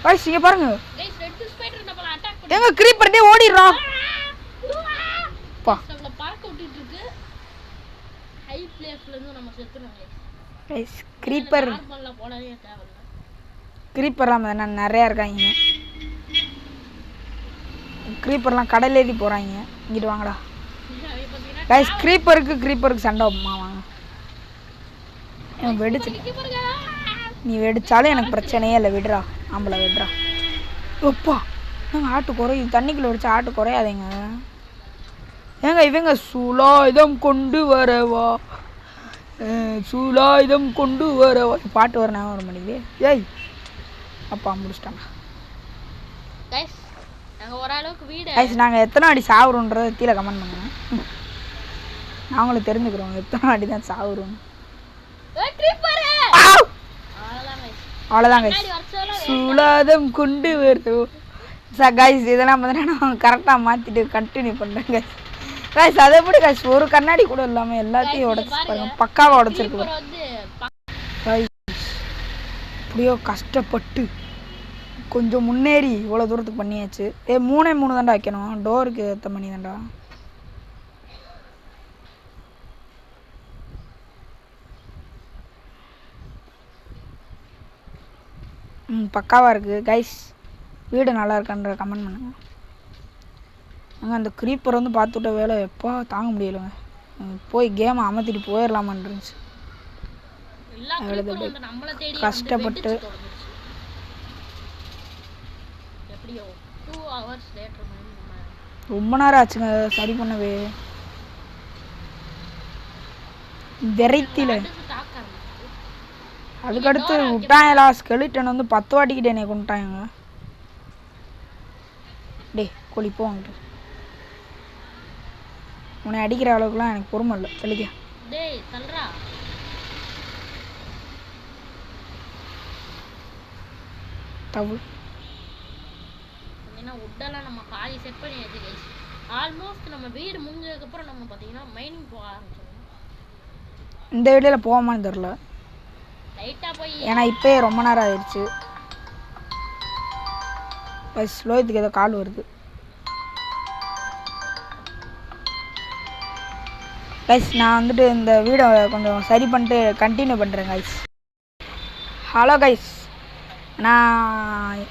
guys இங்க பாருங்க.
guys ரெட் ஸ்பைடர் நம்மள அட்டாக் பண்ணி.
எங்க creeper டே ஓடிறா. பா.
நம்மள பறக்க விட்டுட்டு இருக்கு. ஹை பிளேஸ்ல இருந்து நம்ம செத்துறோம் guys.
guys creeper
நார்மல்ல போடவே தேவையில்ல.
creeperலாம் நிறைய இருக்காங்க. creeperலாம் கடல்ல ஏறி போறாங்க. இங்கிட்டு வாங்கடா. guys creeperக்கு சண்டை வைப்போமா வாங்க. வெடிச்சு நீ வெடிச்சாலும் எனக்கு பிரச்சனையே இல்லை, விடுறா ஆம்பளை விடுறா. எப்பா நாங்கள் ஆட்டு குறையும், தண்ணிக்குள்ளே வெடிச்சா ஆட்டு குறையாதேங்க. ஏங்க இவங்க சூலாயுதம் கொண்டு வரவா, சூலாயுதம் கொண்டு வரவா பாட்டு வர ஞாபகம் வர மாட்டேங்குது. ஏய் அப்பா முடிச்சிட்டாங்க.
guys நாங்க ஓரளவுக்கு வீடு
guys நாங்கள் எத்தனை அடி சாவுறோன்றதை கீழே கமெண்ட் பண்ணுங்க, நாங்களும் தெரிஞ்சுக்கிறோம் எத்தனை அடி தான் சாவுறோம். அவ்வளோதான் கைஸ், சூலாதம் கொண்டு வருவோம். கைஸ் இதெல்லாம் பார்த்தீங்கன்னா நான் கரெக்டாக மாற்றிட்டு கண்டினியூ பண்ணுறேன் கைஸ். கைஸ் அதை எப்படி கைஸ் ஒரு கண்ணாடி கூட இல்லாமல் எல்லாத்தையும் உடச்சி பாருங்க, பக்காவாக உடச்சிருக்கு கைஸ். இப்படியோ கஷ்டப்பட்டு கொஞ்சம் முன்னேறி இவ்வளோ தூரத்துக்கு பண்ணியாச்சு. 3 தாண்டா வைக்கணும், டோருக்கு ஏற்ற மணி தாண்டா. பக்காவாக இருக்குது கைஸ். வீடு நல்லா இருக்கான்ற கமெண்ட் பண்ணுங்கள். அங்கே அந்த க்ரீப்பர் வந்து பார்த்துட்ட வேலை எப்போ தாங்க முடியலைங்க. போய் கேமை அமர்த்திட்டு போயிடலாமான்னு இருந்துச்சு. கஷ்டப்பட்டு ரொம்ப நேரம் ஆச்சுங்க சரி பண்ணவே. வெரைட்டியில் அதுக்கடுத்து விட்டாங்களா ஸ்கெலிட்டன் வந்து 10 வாட்டிக்கிட்டே என்னை கொண்டுட்டாங்க. டே கோழி போங்கிட்டு உன்னை அடிக்கிற அளவுக்குலாம் எனக்கு பொறுமை இல்லை. தெளிக்க தவு
உட்டெல்லாம் நம்ம பாதி செட் பண்ணியாச்சு கைஸ். ஆல்மோஸ்ட் நம்ம வீடு முடிஞ்சதுக்கப்புறம் நம்ம பார்த்தீங்கன்னா மைனிங் போக ஆரம்பிச்சோம்.
இந்த வீடியோவில் போகாமான்னு தெரில, ஏன்னா இப்போயே ரொம்ப நேரம் ஆயிடுச்சு. ஸ்லோயத்துக்கு ஏதோ கால் வருது கைஸ். நான் வந்துட்டு இந்த வீடை கொஞ்சம் சரி பண்ணிட்டு கண்டினியூ பண்ணுறேன் கைஸ். ஹலோ கைஸ், நான்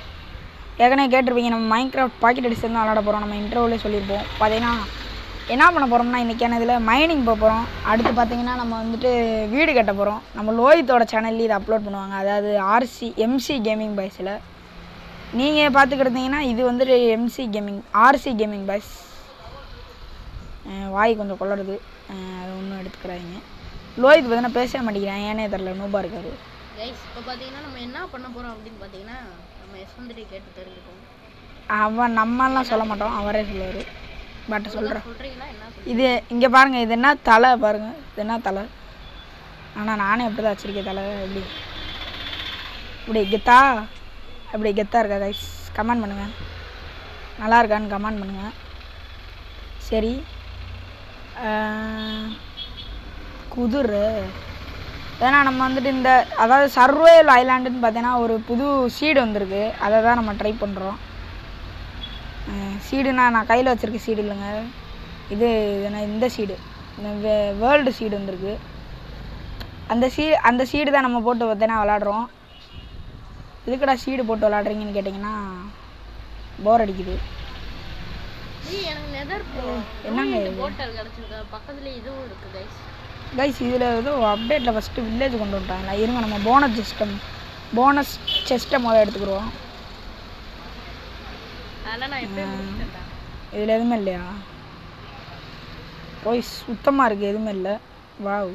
ஏற்கனவே கேட்டிருப்பீங்க நம்ம மைன்கிராஃப்ட் பாக்கெட் எடிஷன் தான் விளாட போகிறோம். நம்ம இன்டர்வியூலே சொல்லியிருப்போம். பார்த்தீங்கன்னா என்ன பண்ண போகிறோம்னா இன்றைக்கான இதில் மைனிங் போக போகிறோம். அடுத்து பார்த்திங்கன்னா நம்ம வந்துட்டு வீடு கட்ட போகிறோம். நம்ம லோஹித்தோட சேனல்ல இதை அப்லோட் பண்ணுவாங்க, அதாவது எம்சி கேமிங் பாய்ஸில். நீங்கள் பார்த்துக்கிட்டீங்கன்னா இது வந்துட்டு MC gaming RC gaming boys. வாய் கொஞ்சம் கொள்ளடுது, அது ஒன்றும் எடுத்துக்கிறாங்க. லோஹித் பார்த்தீங்கன்னா பேச மாட்டேங்கிறேன், ஏன்னே தெரில, நூபாக இருக்காரு.
இப்போ பார்த்தீங்கன்னா நம்ம என்ன பண்ண போகிறோம் அப்படின்னு பார்த்தீங்கன்னா நம்ம எஸ்வந்திரி கேட்டு தெரிஞ்சுக்கோங்க.
அவன் நம்மலாம் சொல்ல மாட்டோம், அவரே சொல்லுவார். பட் சொல்கிறேன், இது இங்கே பாருங்கள், இது என்ன தலை பாருங்கள், இது என்ன தலை. ஆனால் நானே எப்படி தான் வச்சுருக்கேன் தலை. இப்படி கெத்தா, அப்படி கெத்தாக இருக்கா கைஸ்? கமெண்ட் பண்ணுங்கள், நல்லா இருக்கான்னு கமெண்ட் பண்ணுங்கள். சரி குதிரை ஏன்னா நம்ம வந்துட்டு இந்த அதாவது சர்வைவல் ஐலாண்டுன்னு பார்த்தீங்கன்னா ஒரு புது சீடு வந்திருக்கு, அதை தான் நம்ம ட்ரை பண்ணுறோம். சீடுனா நான் கையில் வச்சுருக்க சீடு இல்லைங்க, இது இந்த சீடு, இந்த வேர்ல்டு சீடு வந்திருக்கு. அந்த சீடு தான் நம்ம போட்டு பார்த்தீங்கன்னா விளாட்றோம். இதுக்கடா சீடு போட்டு விளாட்றீங்கன்னு கேட்டிங்கன்னா போர் அடிக்குது. என்னங்க கைஸ் இதில் ஏதோ அப்டேட்டில் ஃபஸ்ட்டு வில்லேஜ் கொண்டு வந்துட்டாங்களா? இருங்க நம்ம போனஸ் செஸ்ட்டை முதல்ல எடுத்துக்கிடுவோம். இதில் எதுவுமே இல்லையா? போய் சுத்தமாக இருக்குது, எதுவுமே இல்லை. வாவ்,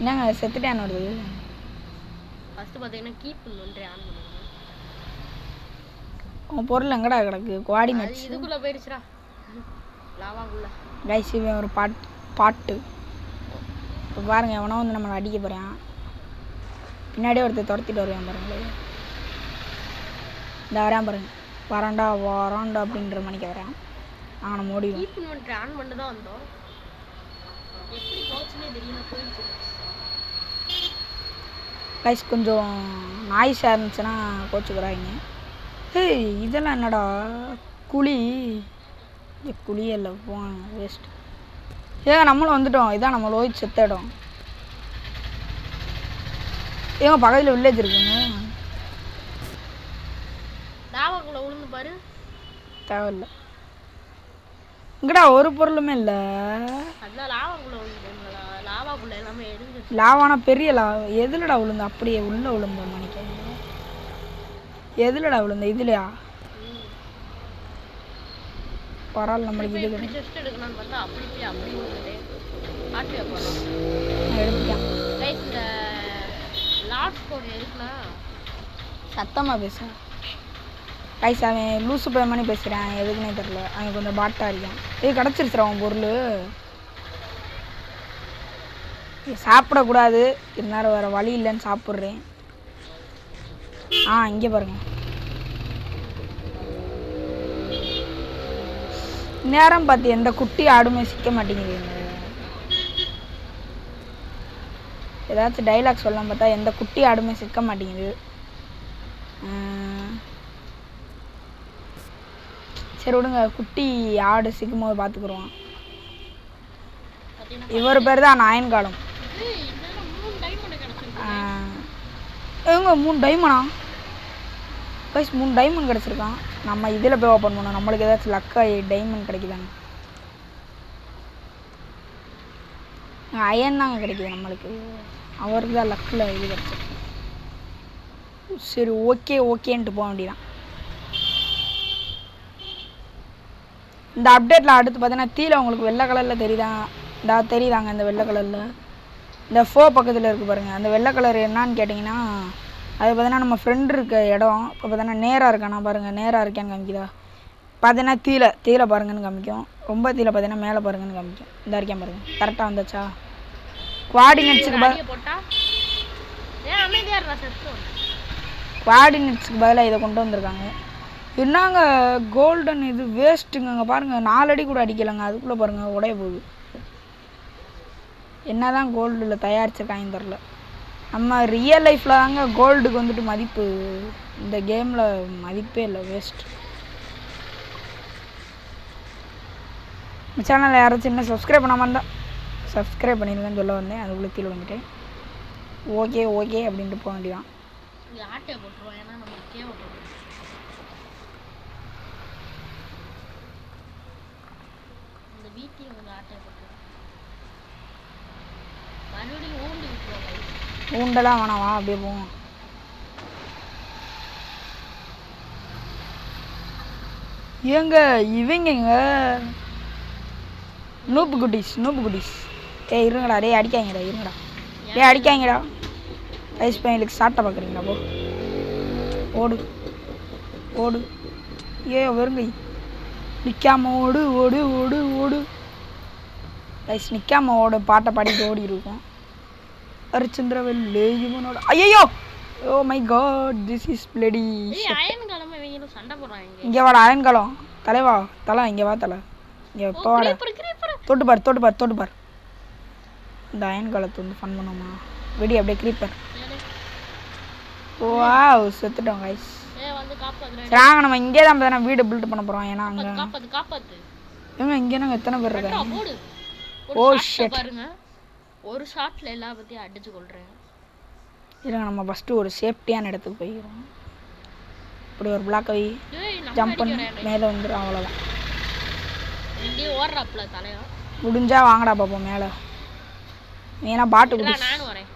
என்னங்க செத்துட்டேன்னு வருது.
ஃபர்ஸ்ட் பாத்தீங்கன்னா கீப் ஒன்றே ஆன் பண்ணுங்க.
உன் பொருள் எங்கடா கிடக்கு?
அது
கோஆர்டினேட்ஸ்
இதுக்குள்ள போயிடுச்சுடா. லாவாக்குள்ள.
கைஸ் இவன் ஒரு பாட்டு இப்போ பாருங்க எவனோ வந்து நம்மளை அடிக்க போகிறான். பின்னாடியே ஒருத்தர் துரத்திட்டு வருவான் பாருங்களேன். இந்த வரான் பாருங்க. வராண்டா அப்படின்ற மணிக்கு வரான். நாங்கள் நம்ம ஓடிடுவோம்.
கீப் ஒன்றே ஆன் பண்ணி தான் வந்தோம். எப்படி போச்சுன்னே தெரியல, போயிடுச்சு.
கைஸ் கொஞ்சம் நாய்ஸாக இருந்துச்சுன்னா கோச்சுக்கிறாங்க. ஏய் இதெல்லாம் என்னடா குழி? குழியே இல்லை, போ வேஸ்ட். ஏங்க நம்மளும் வந்துட்டோம். இதான் நம்ம லோஹித் செத்த இடம். ஏங்க பக்கத்தில் வில்லேஜ் இருக்குங்க.
லாவாக்குள்ள விழுந்து பாரு.
தேவையில்லை. இங்கடா ஒரு பொருளுமே இல்லை.
அதான் லாவாக்குள்ள விழுந்துட்டீங்களா? லாவாக்குள்ள எல்லாமே எரிஞ்சிருச்சு.
லாவானா பெரிய எதுலடா விழுந்த? அப்படியே உள்ளே விழுந்த நினைக்கிறேன். எதுலடா விழுந்த? இதுலையா? பரவாயில்ல, நம்மளுக்கு இது கிடையாது.
ஜஸ்ட் எடுக்கணும்னு பார்த்தா அப்படி விழுந்துட்டே ஆட்டியா போகலாம்.
எடுத்துட்டேன்.
கைஸ் இந்த லாஸ்ட் கோட் எதுக்குன்னா
சத்தமாக பேசுகிறேன். கைஸ் அவன் லூசு பையன் பண்ணி பேசுகிறான். எதுக்குன்னே தெரில. அவன் கொஞ்சம் பாட்டாக இருக்கான். இது கிடச்சிருச்சுரா அவன் பொருள். சாப்பிடக்கூடாது, இருந்தாலும் வேறு வழி இல்லைன்னு சாப்பிட்றேன். இங்கே பாருங்க. நேரம் பார்த்து எந்த குட்டி ஆடுமே சிக்க மாட்டேங்குது. ஏதாச்சும் டைலாக் சொல்லலாம் பார்த்தா எந்த குட்டி ஆடுமே சிக்க மாட்டேங்குது. சரி விடுங்க, குட்டி ஆடு சிக்கும் போது பார்த்துக்குருவான். இவர் பேர் தான் நாயன்காலம். ஏங்க 3 டைமண்டா? Guys 3 diamond கிடச்சிருக்கான். நம்ம இதில் போய் ஓப்பன் பண்ணோம். நம்மளுக்கு ஏதாச்சும் லக்காக டைமண்ட் கிடைக்குதாங்க? அயன் தாங்க கிடைக்குது நம்மளுக்கு. அவருக்கு தான் லக்கில் இது கிடச்சிருக்கு. சரி ஓகேன்ட்டு போக வேண்டியதான். இந்த அப்டேட்டில் அடுத்து பார்த்தீங்கன்னா தீல உங்களுக்கு வெள்ளை கலரில் தெரியுதாங்க. இந்த வெள்ளை கலரில் இந்த 4 பக்கத்தில் இருக்குது பாருங்கள். அந்த வெள்ளை கலர் என்னான்னு கேட்டிங்கன்னா அது பார்த்தீங்கன்னா நம்ம ஃப்ரெண்டு இருக்க இடம். இப்போ பார்த்தீங்கன்னா நேராக இருக்கானா பாருங்கள். நேராக இருக்கேன்னு காமிக்குதா? பார்த்தீங்கன்னா தீல பாருங்கன்னு காமிக்கும். ரொம்ப தீல பார்த்தீங்கன்னா மேலே பாருங்கன்னு காமிக்கும். இந்த இருக்கேன் பாருங்கள். கரெக்டாக வந்தாச்சா? கோஆர்டினேட்ஸுக்கு பதிலாக இதை கொண்டு வந்திருக்காங்க. என்னங்க கோல்டன் இது வேஸ்ட்டுங்க. அங்கே பாருங்கள் 4 அடி கூட அடிக்கலைங்க. அதுக்குள்ளே பாருங்கள் உடைய போகுது. என்ன தான் கோல்டில் தயாரிச்சிருக்காங்க தெரில. நம்ம ரியல் லைஃப்பில் தாங்க கோல்டுக்கு வந்துட்டு மதிப்பு. இந்த கேமில் மதிப்பே இல்லை, வேஸ்ட். இந்த சேனலில் யாராச்சும் இன்னும் சப்ஸ்கிரைப் பண்ணாமல் இருந்தால் சப்ஸ்கிரைப் பண்ணிடுங்கன்னு சொல்ல வந்தேன். அதுக்குள்ளே கீழே வந்துட்டேன். ஓகே அப்படின்ட்டு போக வேண்டியதான். ஊண்டெல்லாம் வேணாம், அப்படியே போவோம். ஏங்க இவங்க நூப்பு குட்டீஸ். இருங்கடா, அடிக்காங்கடா. அடிக்காங்கடா. ஐஸ் பையனுக்கு சாட்டை பார்க்குறீங்களா? ஓடு. வருங்க. நிற்காம ஓடு. ஐஸ் நிற்காம ஓடு. பாட்டை பாடிட்டு ஓடி இருக்கும். அரிச்சந்திரவெல்லே இவனோட. ஐயோ oh my God, this is bloody. இங்கே வாடா அயன்காலம். தலைவா தலை, இங்கே வா தலை. இங்கே எப்போ வாடா. தொட்டு பார். இந்த அயன்காலத்தை வந்து ஃபன் பண்ணுமா? வெடி அப்படியே கிரீப்பர். Wow, செத்துட்டோம் guys. சரி நம்ம இங்கே தான் பார்த்தா வீடு பில்ட் பண்ண போகிறோம். ஏன்னா அங்கே இங்கே நாங்கள் எத்தனை பேர் இருக்காங்க? Oh shit.
ஒரு ஷாட்ல எல்லா பத்தியும் அடிச்சு கொள்றேன்.
இருங்க, நம்ம ஃபர்ஸ்ட் ஒரு சேஃப்டியான இடத்துக்கு போயிடுவோம். இப்படி ஒரு பிளாக் வை ஜம்ப் பண்ணி மேலே வந்துடும். அவ்வளோதான்.
ஓடுறாப்ல தலையா
முடிஞ்சா வாங்கடா பாப்போம் மேலே. ஏன்னா பாட்டு குட்டீஸ்
நானும் வரேன்.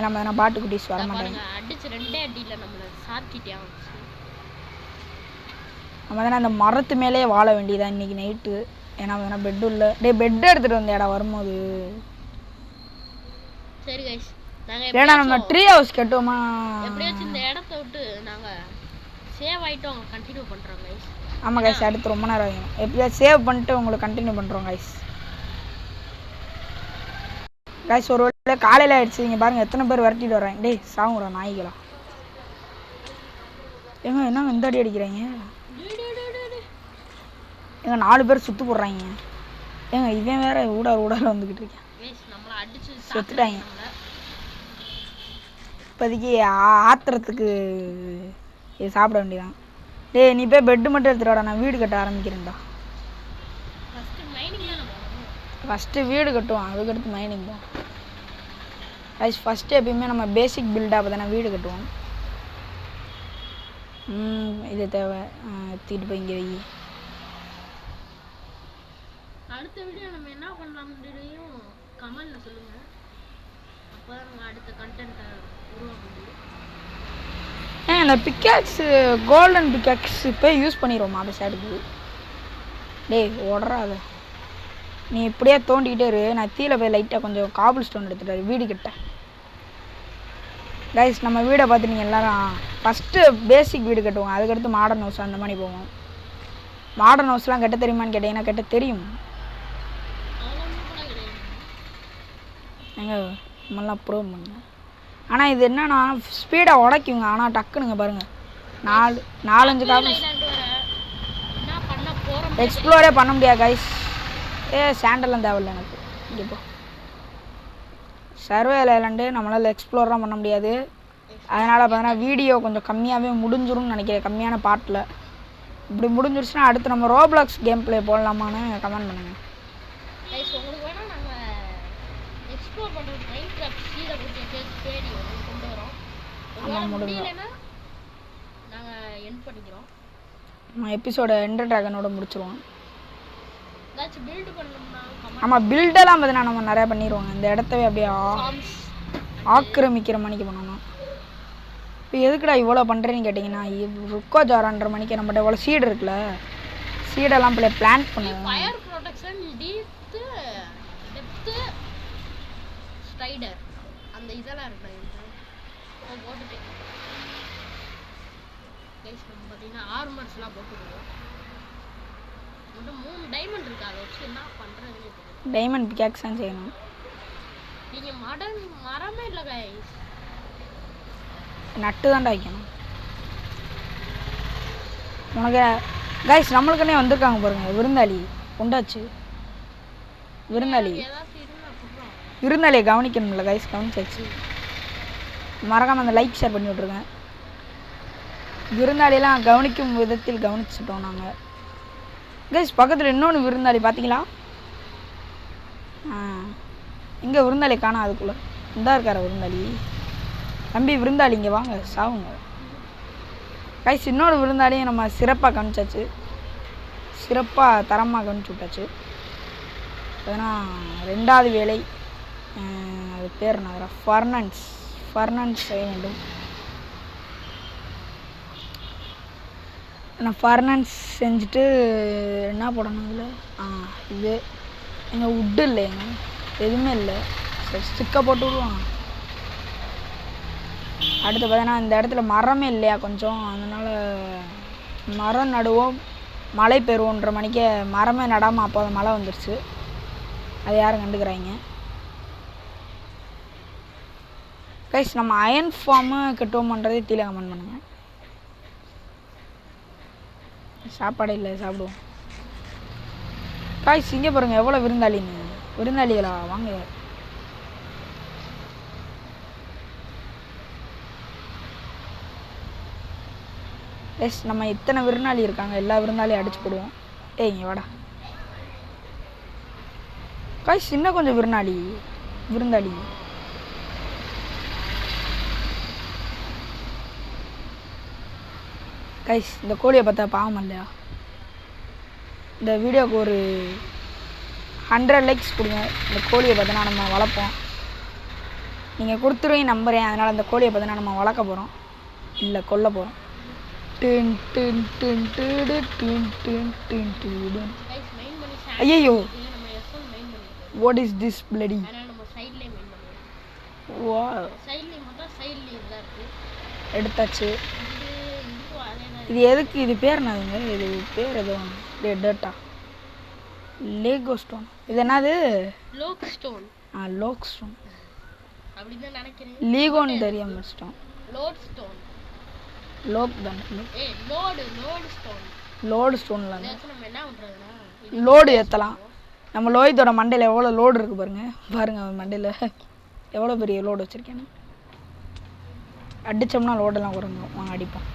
நம்ம பாட்டு குட்டீஸ் வர மாட்டாங்க.
அடிச்சு 2 அடியில நம்மள சாத்திட்டியா?
நம்ம தானே அந்த மரத்து மேலே வாழ வேண்டியதான் இன்னைக்கு நைட்டு. ஏன்னா வேணா பெட்டு இல்லை. பெட் எடுத்துகிட்டு வந்தேடா வரும்போது.
சரி கைஸ், நாங்கள்
ஏன்னா நம்ம ட்ரீ ஹவுஸ் கட்டுவோமா?
எப்படியாச்சும் இந்த இடத்த விட்டு நாங்கள் சேவ் ஆகிட்டு அவங்க கண்டினியூ பண்ணுறோம் கைஸ்.
ஆமாம் கைஸ், அடுத்து ரொம்ப நேரம் ஆகும். எப்படியாவது சேவ் பண்ணிட்டு உங்களுக்கு கண்டினியூ பண்ணுறோம் கைஸ். கைஸ் ஒரு வேளை காலையில் ஆகிடுச்சு. இங்கே பாருங்கள் எத்தனை பேர் விரட்டிட்டு வர்றாங்க. டேய் சாவுங்கடா நாய்களா. ஏங்க என்னங்க இந்த அடி அடிக்கிறாங்க? ஏங்க 4 பேர் சுற்று போடுறாங்க. ஏங்க இவன் வேற ஊடால வந்துக்கிட்டு இருக்கேன். செத்துட்டாங்க. இப்போதைக்கு ஆத்திரத்துக்கு இது சாப்பிட வேண்டியதான். டேய் நீ போய் பெட்டு மட்டும் எடுத்துடாடா, நான் வீடு கட்ட ஆரம்பிக்கிறேன்டா. ஃபஸ்ட்டு வீடு கட்டுவோம், அதுக்கடுத்து மைனிங் தான். கைஸ் ஃபஸ்ட்டு எப்பயுமே நம்ம பேசிக் பில்டாக பார்த்தா வீடு கட்டுவோம். இது தேவை, எடுத்துக்கிட்டு போய் இங்கே வை.
அடுத்த வீடியோ நம்ம என்ன பண்ணலாம்ன்றதையும் கமெண்ட்ல சொல்லுங்க. அப்பதான் நம்ம அடுத்த கண்டென்ட்டை உருவாக்க முடியும்.
இந்த பிக்காக்ஸு கோல்டன் பிக்காக்ஸ் இப்போ யூஸ் பண்ணிடுவோமா அந்த சைடுக்கு? டேய் ஓடுறாத, நீ இப்படியே தோண்டிக்கிட்டே இரு. நான் கீழே போய் லைட்டாக கொஞ்சம் காபிள் ஸ்டோன் எடுத்துட்டாரு வீடு கிட்ட. கைஸ் நம்ம வீடை பார்த்து நீங்கள் எல்லோரும் ஃபஸ்ட்டு பேசிக் வீடு கட்டுவோம், அதுக்கடுத்து மாடர்ன் ஹவுஸ் அந்த மாதிரி போவோம். மாடர்ன் ஹவுஸ்லாம் கட்ட தெரியுமான்னு கேட்டிங்கன்னா கட்ட தெரியும். எங்க நம்மளாம் ப்ரூவ் பண்ணுங்க. ஆனால் இது என்னன்னா ஸ்பீடாக உடைக்குங்க. ஆனால் டக்குனுங்க பாருங்கள் 4-5 காபிள் எக்ஸ்ப்ளோரே பண்ண முடியாது கைஸ். சாண்டெல்லாம் தேவையில்லை எனக்கு. இங்கே இப்போ சர்வேல ஐலாண்டு நம்மளால் எக்ஸ்ப்ளோர்லாம் பண்ண முடியாது. அதனால் பார்த்தீங்கன்னா வீடியோ கொஞ்சம் கம்மியாகவே முடிஞ்சிரும்னு நினைக்கிறேன், கம்மியான பாட்டில். இப்படி முடிஞ்சிருச்சுன்னா அடுத்து நம்ம ரோப்ளாக்ஸ் கேம் பிளே போடலாமான்னு கமெண்ட் பண்ணுங்கள். ஆமாம் முடியும். நம்ம எபிசோட எண்டர் ட்ராகனோட முடிச்சிருவோம். ஆமாம் பில்டெல்லாம் பார்த்தீங்கன்னா நம்ம நிறையா பண்ணிடுவாங்க. இந்த இடத்தவே அப்படியே ஆக்கிரமிக்கிற மணிக்கு பண்ணணும். இப்போ எதுக்குடா இவ்வளோ பண்ணுறேன்னு கேட்டிங்கன்னா, ருக்கோ ஜாரான்ற மணிக்கு நம்மகிட்ட இவ்வளோ சீடு இருக்குல்ல, சீடெல்லாம் பிளான்ட் பண்ணுவோம்.
அந்த இதெல்லாம் இருக்கு போட்டுட்டு பார்த்தீங்கன்னா ஆர்மர்ஸ்லாம் போட்டுருவோம். மட்டும் 3 டைமண்ட் இருக்கு, அதை வச்சு என்ன பண்ணுறதுன்னு தெரியும்.
டைமண்ட் பிக்காக்ஸ் தான் செய்யணும்.
நீங்கள் மரமே இல்லை கைஸ்,
நட்டு தான்டா வைக்கணும் உனக்கு. கைஸ் நம்மளுக்குன்னே வந்திருக்காங்க பாருங்க, விருந்தாளி உண்டாச்சு. விருந்தாளியை கவனிக்கணும்ல கைஸ், கவனிச்சாச்சு. மறக்காமல் அந்த லைக் ஷேர் பண்ணி விட்ருங்க. விருந்தாளியெல்லாம் கவனிக்கும் விதத்தில் கவனிச்சிட்டோம் நாங்கள் கைஸ். பக்கத்தில் இன்னொன்று விருந்தாளி பார்த்தீங்களா? இங்கே விருந்தாளி காணோம், அதுக்குள்ளே இந்தா இருக்கார விருந்தாளி. தம்பி விருந்தாளி இங்கே வாங்க சாவுங்க கைஸ். இன்னொரு விருந்தாளியும் நம்ம சிறப்பாக கவனிச்சாச்சு, சிறப்பாக தரமாக கவனிச்சு விட்டாச்சு. அதனால் 2வது வேலை அது பேர் என்ன, ஃபர்னன்ஸ் செய்ய வேண்டும். நான் ஃபர்னன்ஸ் செஞ்சுட்டு என்ன போடணும் இதில்? இது எங்கள் உட்டு இல்லைங்க, எதுவுமே இல்லை. சரி ஸ்டிக்கை போட்டு விடுவாங்க. அடுத்து பார்த்தீங்கன்னா இந்த இடத்துல மரமே இல்லையா கொஞ்சம், அதனால் மரம் நடுவோம் மழை பெறுவோன்ற மணிக்கு மரமே நடாமல் அப்போ அது மழை வந்துருச்சு. அது யாரும் கண்டுக்கிறாங்க கைஸ். நம்ம அயன் ஃபார்மு கட்டுவோம்ன்றதே கீழே கமெண்ட் பண்ணுங்கள். சாப்பாடு இல்லை சாப்பிடுவோம் கைஸ். இங்கே பாருங்கள் எவ்வளோ விருந்தாளிகளா வாங்க. எஸ் நம்ம இத்தனை விருந்தாளி இருக்காங்க, எல்லா விருந்தாளியும் அடிச்சு போடுவோம். இங்கே வாடா கைஸ். இன்னும் கொஞ்சம் விருந்தாளி கைஸ். இந்த கோழியை பார்த்தா பாவம் இல்லையா? இந்த வீடியோவுக்கு ஒரு 100 லைக்ஸ் கொடுங்க. இந்த கோழியை பார்த்தோன்னா நம்ம வளர்ப்போம். நீங்கள் கொடுத்துருவீங்க நம்புகிறேன். அதனால் அந்த கோழியை பார்த்தோன்னா நம்ம வளர்க்க போகிறோம், இல்லை கொல்ல போகிறோம். ஐயோ வாட் இஸ் திஸ் பிளடி? வா
சைட்லேயும் மட்டும் சைட்லேயும் இதாக இருக்குது.
எடுத்தாச்சு.
இதுவும் அதே தான்.
இது எதுக்கு? இது பேர் என்னதுங்க? இது பேர் எதுவும் டேட்டா லேகோ ஸ்டோன். இது என்னது?
லோக் ஸ்டோன்.
லோக் ஸ்டோன்
அப்படின்னு தான் நினைக்கிறேன்.
லீகோன்னு தெரியாம ஸ்டோன்.
Load stone.
லோக் தான்.
Load stone.
லோடு ஸ்டோன்ல
நம்ம என்ன பண்ணுறதுன்னா
லோடு ஏற்றலாம். நம்ம லோஹித்தோட மண்டையில் எவ்வளோ லோடு இருக்குது பாருங்க. பாருங்க அவன் மண்டையில் எவ்வளோ பெரிய லோடு வச்சுருக்கேன்னு. அடித்தோம்னா லோடெல்லாம் குறைஞ்சிடும். வாங்க அடிப்போம்.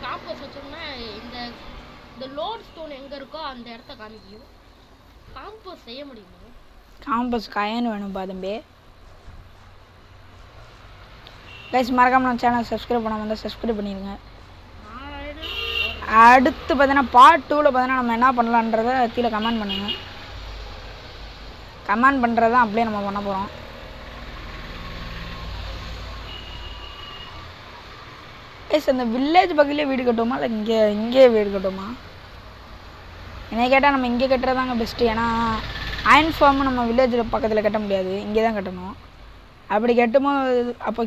காம்பஸ் வச்சோம்னா இந்த லோட் ஸ்டோன் எங்கே இருக்கோ அந்த இடத்த காமிக்கும். காம்பஸ் செய்ய முடியுமா?
காம்பஸ் காயன்னு வேணும்பா தம்பி. கைஸ் மறக்காம நம்ம சேனல் சப்ஸ்கிரைப் பண்ணாமல் இருந்தால் சப்ஸ்கிரைப் பண்ணிடுங்க. அடுத்து பார்த்தீங்கன்னா பார்ட் 2ல் பார்த்தீங்கன்னா நம்ம என்ன பண்ணலான்றதை கீழே கமெண்ட் பண்ணுங்கள். கமெண்ட் பண்ணுறது தான் அப்படியே நம்ம பண்ண போகிறோம். கைஸ் அந்த வில்லேஜ் பக்கத்துலேயே வீடு கட்டுவோமா இல்லை இங்கே வீடு கட்டுவோமா? என்னை கேட்டால் நம்ம இங்கே கட்டுறதாங்க பெஸ்ட்டு. ஏன்னா அயன் ஃபார்ம் நம்ம வில்லேஜில் பக்கத்தில் கட்ட முடியாது, இங்கே தான் கட்டணும். அப்படி கட்டும்போது அப்போ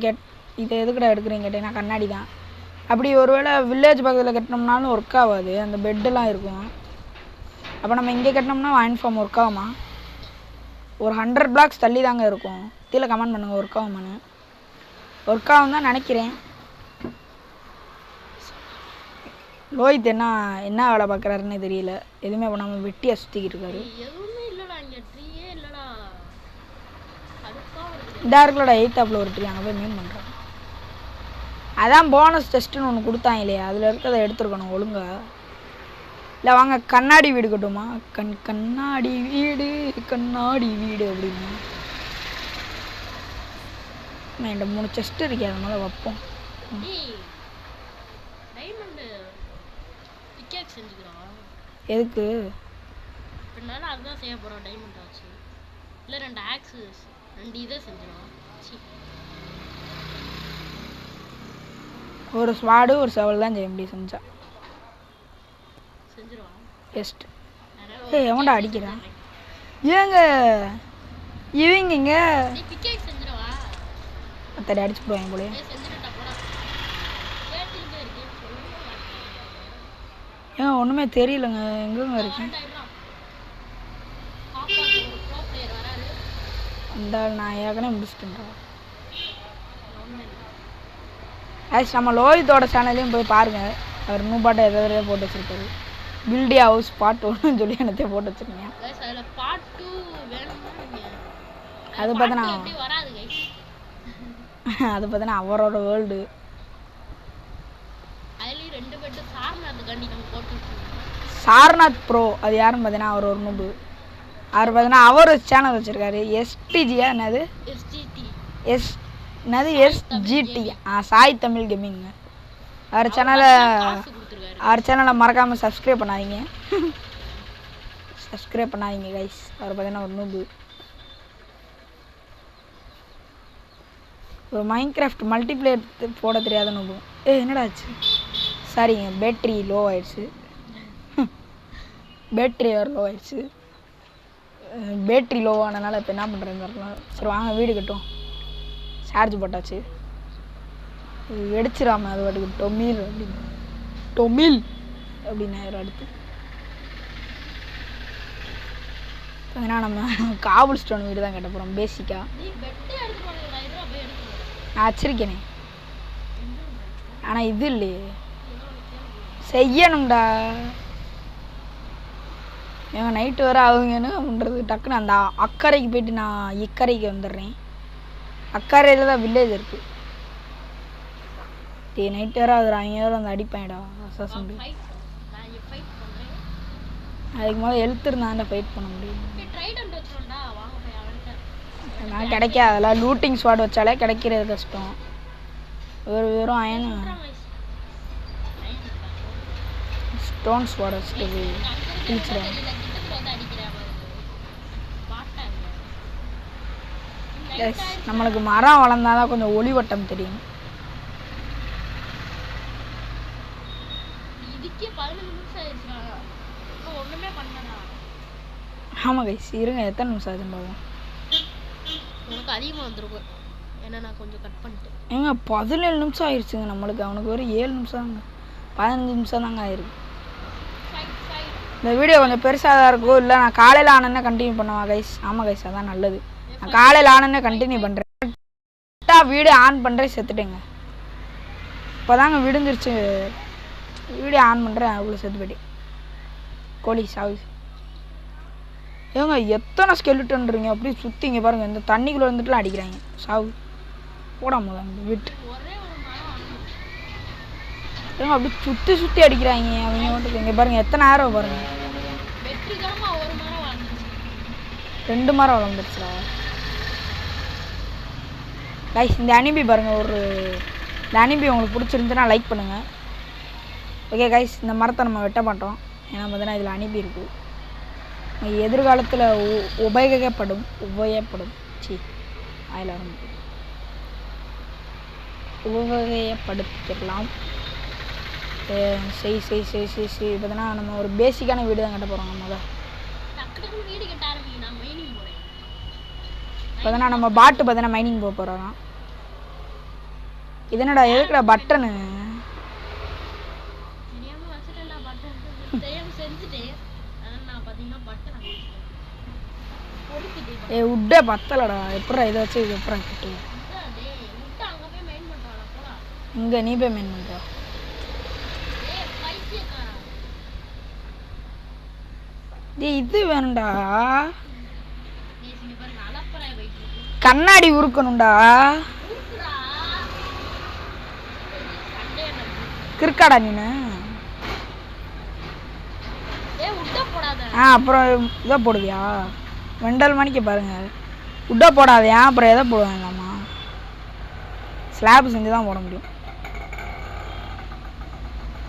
இதை எதுக்கடா எடுக்கிறீங்க கேட்டீங்கன்னா கண்ணாடி தான். அப்படி ஒருவேளை வில்லேஜ் பக்கத்தில் கட்டினோம்னாலும் ஒர்க் ஆகாது, அந்த பெட்டெல்லாம் இருக்கும். அப்போ நம்ம இங்கே கட்டினோம்னா அயன் ஃபார்ம் ஒர்க் ஆகுமா? ஒரு 100 பிளாக்ஸ் தள்ளி தாங்க இருக்கும். கீழே கமெண்ட் பண்ணுங்கள் ஒர்க் ஆகுமான்னு. ஒர்க் ஆகும் தான் நினைக்கிறேன். லோஹித் என்ன வேலை பார்க்குறாருன்னு தெரியல. எதுவுமே பண்ணாமல் வெட்டியாக சுற்றிக்கிட்டு இருக்காரு. இந்த இருக்குல்லடா 8th ஒரு ட்ரீ, அங்கே போய் மீன் பண்ணுறாங்க. அதான் போனஸ் டெஸ்ட்டுன்னு ஒன்று கொடுத்தாங்க இல்லையா, அதில் இருக்கிறத எடுத்துருக்கணும் ஒழுங்கா. இல்லை வாங்க கண்ணாடி வீடு கட்டுமா? கண்ணாடி வீடு அப்படின்னு என்கிட்ட 3 செஸ்ட் இருக்கே, அது மேலே வைப்போம். எதுக்கு?
அதுதான் செய்ய போகிறோம். டைமண்ட் ஆச்சு இல்லை 2 ஆக்ஸஸ் 2 இதை செஞ்சிடும்.
ஒரு ஸ்வாடு ஒரு செவல் தான் செய்ய முடியும் செஞ்சா.
செஞ்சிருவான்
பெஸ்ட். எவன்டா அடிக்கிறான்? ஏங்க இவங்க அத்தடி அடிச்சு போடுவாங்க போல. ஏன் ஒன்றுமே தெரியலங்க, எங்கங்க இருக்கேன் அந்த நான் ஏற்கனவே முடிச்சிட்டேன்டா. ஆக்சுவலி நம்ம லோஹித்தோட சேனல்லையும் போய் பாருங்கள். அவர் இன்னும் பாட்டை எதாவது போட்டு வச்சுருக்காரு. பில்டி ஹவுஸ் பார்ட் 1 சொல்லி என்னத்தையே போட்டு வச்சுருக்கீங்க. அது பார்த்தீங்கன்னா அவரோட வேர்ல்டு. சார்நாத் ப்ரோ அது யாருன்னு பார்த்தீங்கன்னா அவர் ஒரு நூபு. அவர் பார்த்தீங்கன்னா அவர் ஒரு சேனல் வச்சுருக்காரு. எஸ்டிஜியா என்னது எஸ்ஜிடி சாய் தமிழ் கேமிங்க. அவர் சேனலை மறக்காமல் சப்ஸ்கிரைப் பண்ணாதீங்க. கைஸ். அவர் பார்த்தீங்கன்னா ஒரு நூபு. ஒரு மைன்கிராஃப்ட் மல்டிப்ளேயர் போட தெரியாத நூபு. என்னடா ஆச்சு? சரிங்க, பேட்ரி லோ ஆயிடுச்சு. பேட்ரி லோவானனால இப்போ என்ன பண்ணுறேன்னு தெரியல. சரி வாங்க வீடு கட்டும். சார்ஜ் போட்டாச்சு. வெடிச்சிடாம அது வாட்டுக்கு டொமில் அப்படின்னு அடுத்து ஏன்னா நம்ம காபுல் ஸ்டோன் வீடு தான் கட்ட போகிறோம் பேசிக்காக. நான் வச்சிருக்கேனே, ஆனால் இது இல்லையே, செய்யணும்டா. ஏங்க நைட்டு வர ஆகுங்கன்னு பண்ணுறது. டக்குன்னு அந்த அக்கறைக்கு போயிட்டு நான் இக்கரைக்கு வந்துடுறேன். அக்கறையில் தான் வில்லேஜ் இருக்குது. நைட்டு வர அது அவங்க வேறு அந்த அடிப்பேன்டா அசாசன். அதுக்கு முதல்ல எழுத்துருந்தாண்ட ஃபைட் பண்ண முடியும். நான் கிடைக்காது. அதெல்லாம் லூட்டிங் ஸ்வாட் வச்சாலே கிடைக்கிறது கஷ்டம். வெறும் அயன் ஸ்டோன் ஸ்வாட் வச்சுட்டு கிழிச்சிடும். நம்மளுக்கு மரம் வளர்ந்தாதான் கொஞ்சம் ஒளிவட்டம் தெரியும். ஆமாம் கைஸ் இருங்க எத்தனை நிமிஷம் ஆச்சுன்னு பார்ப்போம்.
உனக்கு அதிகமாக வந்திருக்கும் ஏன்னா நான் கொஞ்சம் கட் பண்ணிட்டேன்.
ஏங்க 17 நிமிஷம் ஆயிடுச்சுங்க நம்மளுக்கு. அவனுக்கு ஒரு 7 நிமிஷம் தாங்க 15 நிமிஷம் தாங்க ஆயிருக்கு. இந்த வீடியோ கொஞ்சம் பெருசாக தான் இருக்கும். இல்லை நான் காலையில் ஆனோன்னே கண்டினியூ பண்ணுவேன் கைஸ். ஆமாம் கைஸ் அதான் நல்லது. நான் காலையில் ஆனோன்னே கண்டினியூ பண்ணுறேன். கரெக்டாக வீடியோ ஆன் பண்ணுறேன் செத்துட்டேங்க. இப்போ தாங்க விடுந்துருச்சு. வீடியோ ஆன் பண்ணுறேன் அவ்வளோ செத்து போயிட்டேன். கோழி சாவு. ஏங்க எத்தனை ஸ்கெலிட்டன்றீங்க அப்படியே சுற்றிங்க பாருங்கள். இந்த தண்ணிக்குள்ளே வந்துட்டுலாம் அடிக்கிறாங்க. சாவு போடாம விட்டு ஏங்க அப்படியே சுற்றி சுற்றி அடிக்கிறாங்க அவங்க வந்துட்டு. இங்கே பாருங்கள் எத்தனை நேரம் பாருங்கள். 2 மரம் வளர்ந்துருச்சுடா கைஸ். இந்த அனிபி பாருங்கள். இந்த அனிபி உங்களுக்கு பிடிச்சிருந்துச்சுன்னா லைக் பண்ணுங்கள். ஓகே கைஸ் இந்த மரத்தை நம்ம வெட்ட மாட்டோம். ஏன்னா பார்த்தீங்கன்னா இதில் அனிபி இருக்குது. எதிர்காலத்தில் உபயோகப்படும் அதில் உபயோகப்படுத்திக்கலாம். சரி பார்த்தீங்கன்னா நம்ம ஒரு பேசிக்கான வீடு தான் கட்ட போகிறோம். நம்ம பார்த்தீங்கன்னா நம்ம பாட்டு பார்த்தீங்கன்னா மைனிங் போக போகிறோம். இதனடா எதுக்குடா பட்டனு உட்டே பத்தலடா. எப்படா இதை வச்சு இது எப்படா கட்டு இங்கே நீ போய் மெயின் பண்ணுற. இது வேணும்டா. கண்ணாடி உருக்கணும்டா. கிறுக்காடா நீனு. அப்புறம் இதை போடுவியா வெண்டல் மணிக்கு பாருங்க. உட்டை போடாதையா அப்புறம் எதை போடுவாங்களாம்மா. ஸ்லாப் செஞ்சு தான் போட முடியும்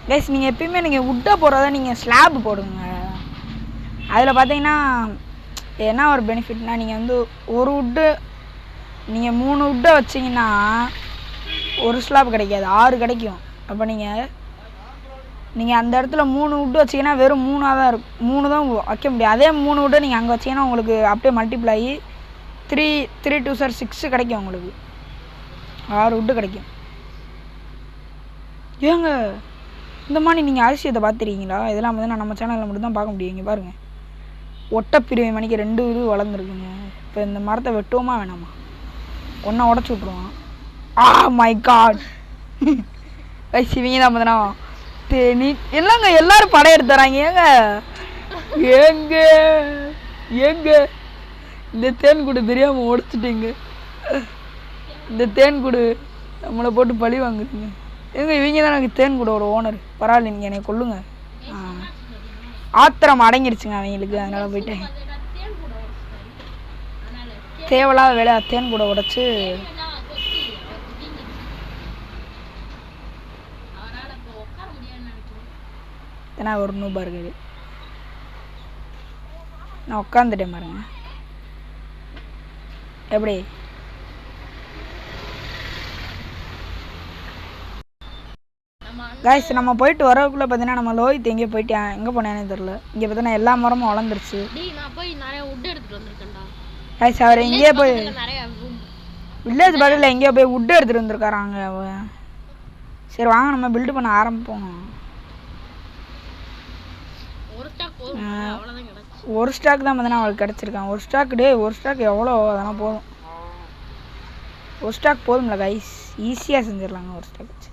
கைஸ். நீங்கள் எப்பயுமே நீங்கள் உட்டை போடுறத நீங்கள் ஸ்லாப் போடுங்க. அதில் பார்த்தீங்கன்னா என்ன ஒரு பெனிஃபிட்னா நீங்கள் வந்து ஒரு உட்டு நீங்கள் 3 உட்டை வச்சிங்கன்னா ஒரு ஸ்லாப் கிடைக்காது 6 கிடைக்கும். அப்போ நீங்கள் அந்த இடத்துல 3 உட்டு வச்சிங்கன்னா வெறும் 3ஆக தான் இருக்கும். 3 தான் வைக்க முடியும். அதே 3 உட்டை நீங்கள் அங்கே வச்சிங்கன்னா உங்களுக்கு அப்படியே மல்டிப்ளை ஆகி 3 2 6 கிடைக்கும். உங்களுக்கு 6 உட்டு கிடைக்கும். ஏங்க இந்த மாதிரி நீங்கள் அதிசயத்தை பார்த்துருக்கீங்களா? இதெல்லாம் வந்து நம்ம சேனலில் மட்டும் தான் பார்க்க முடியும். இங்கே பாருங்கள் ஒட்டப்பிரிவை மணிக்கு 2 இது வளர்ந்துருக்குங்க. இப்போ இந்த மரத்தை வெட்டுவோமா வேணாமா? ஒன்றா உடச்சி விட்ருவான். மை காட் கைஸ் இவங்க தான் பார்த்தனா தேனி இல்லைங்க எல்லாரும் படம் எடுத்துறாங்க. ஏங்க இந்த தேன் கூடு தெரியாமல் உடைச்சிட்டீங்க. இந்த தேன் கூடு நம்மளை போட்டு பழி வாங்குறீங்க. இவங்க தான் எனக்கு தேன் கூடோட ஓனர். பரவாயில்ல நீங்கள் என்னை கொல்லுங்க. ஆத்திரம் அடங்கிடுச்சுங்க அவங்களுக்கு. அதனால போயிட்டேன். தேவையில்லாத வேலை தேன் கூட உடைச்சு ஏன்னா ஒரு நூபா இருக்குது. நான் உட்காந்துட்டேன் பாருங்க. எப்படி கைஸ் நம்ம போயிட்டு வரக்குள்ளே பார்த்தீங்கன்னா நம்ம லோஹித் எங்கேயோ போயிட்டேன். எங்கே போனேன்னு தெரில. இங்கே பார்த்தீங்கன்னா எல்லா மரமும் வளர்ந்துருச்சு. கைஸ் அவர் எங்கேயோ போய் வில்லேஜ் பதில் எங்கேயோ போய் வுட்டு எடுத்துகிட்டு வந்துருக்காராங்க. சரி வாங்க நம்ம பில்டு பண்ண ஆரம்பிப்போம். ஒரு ஸ்டாக் தான் பார்த்தீங்கன்னா அவளுக்கு கிடச்சிருக்கான். ஒரு ஸ்டாக் எவ்வளோ அதெல்லாம் போதும். ஒரு ஸ்டாக் போதும்ல கைஸ். ஈஸியாக செஞ்சிடலாங்க ஒரு ஸ்டாக் வச்சு.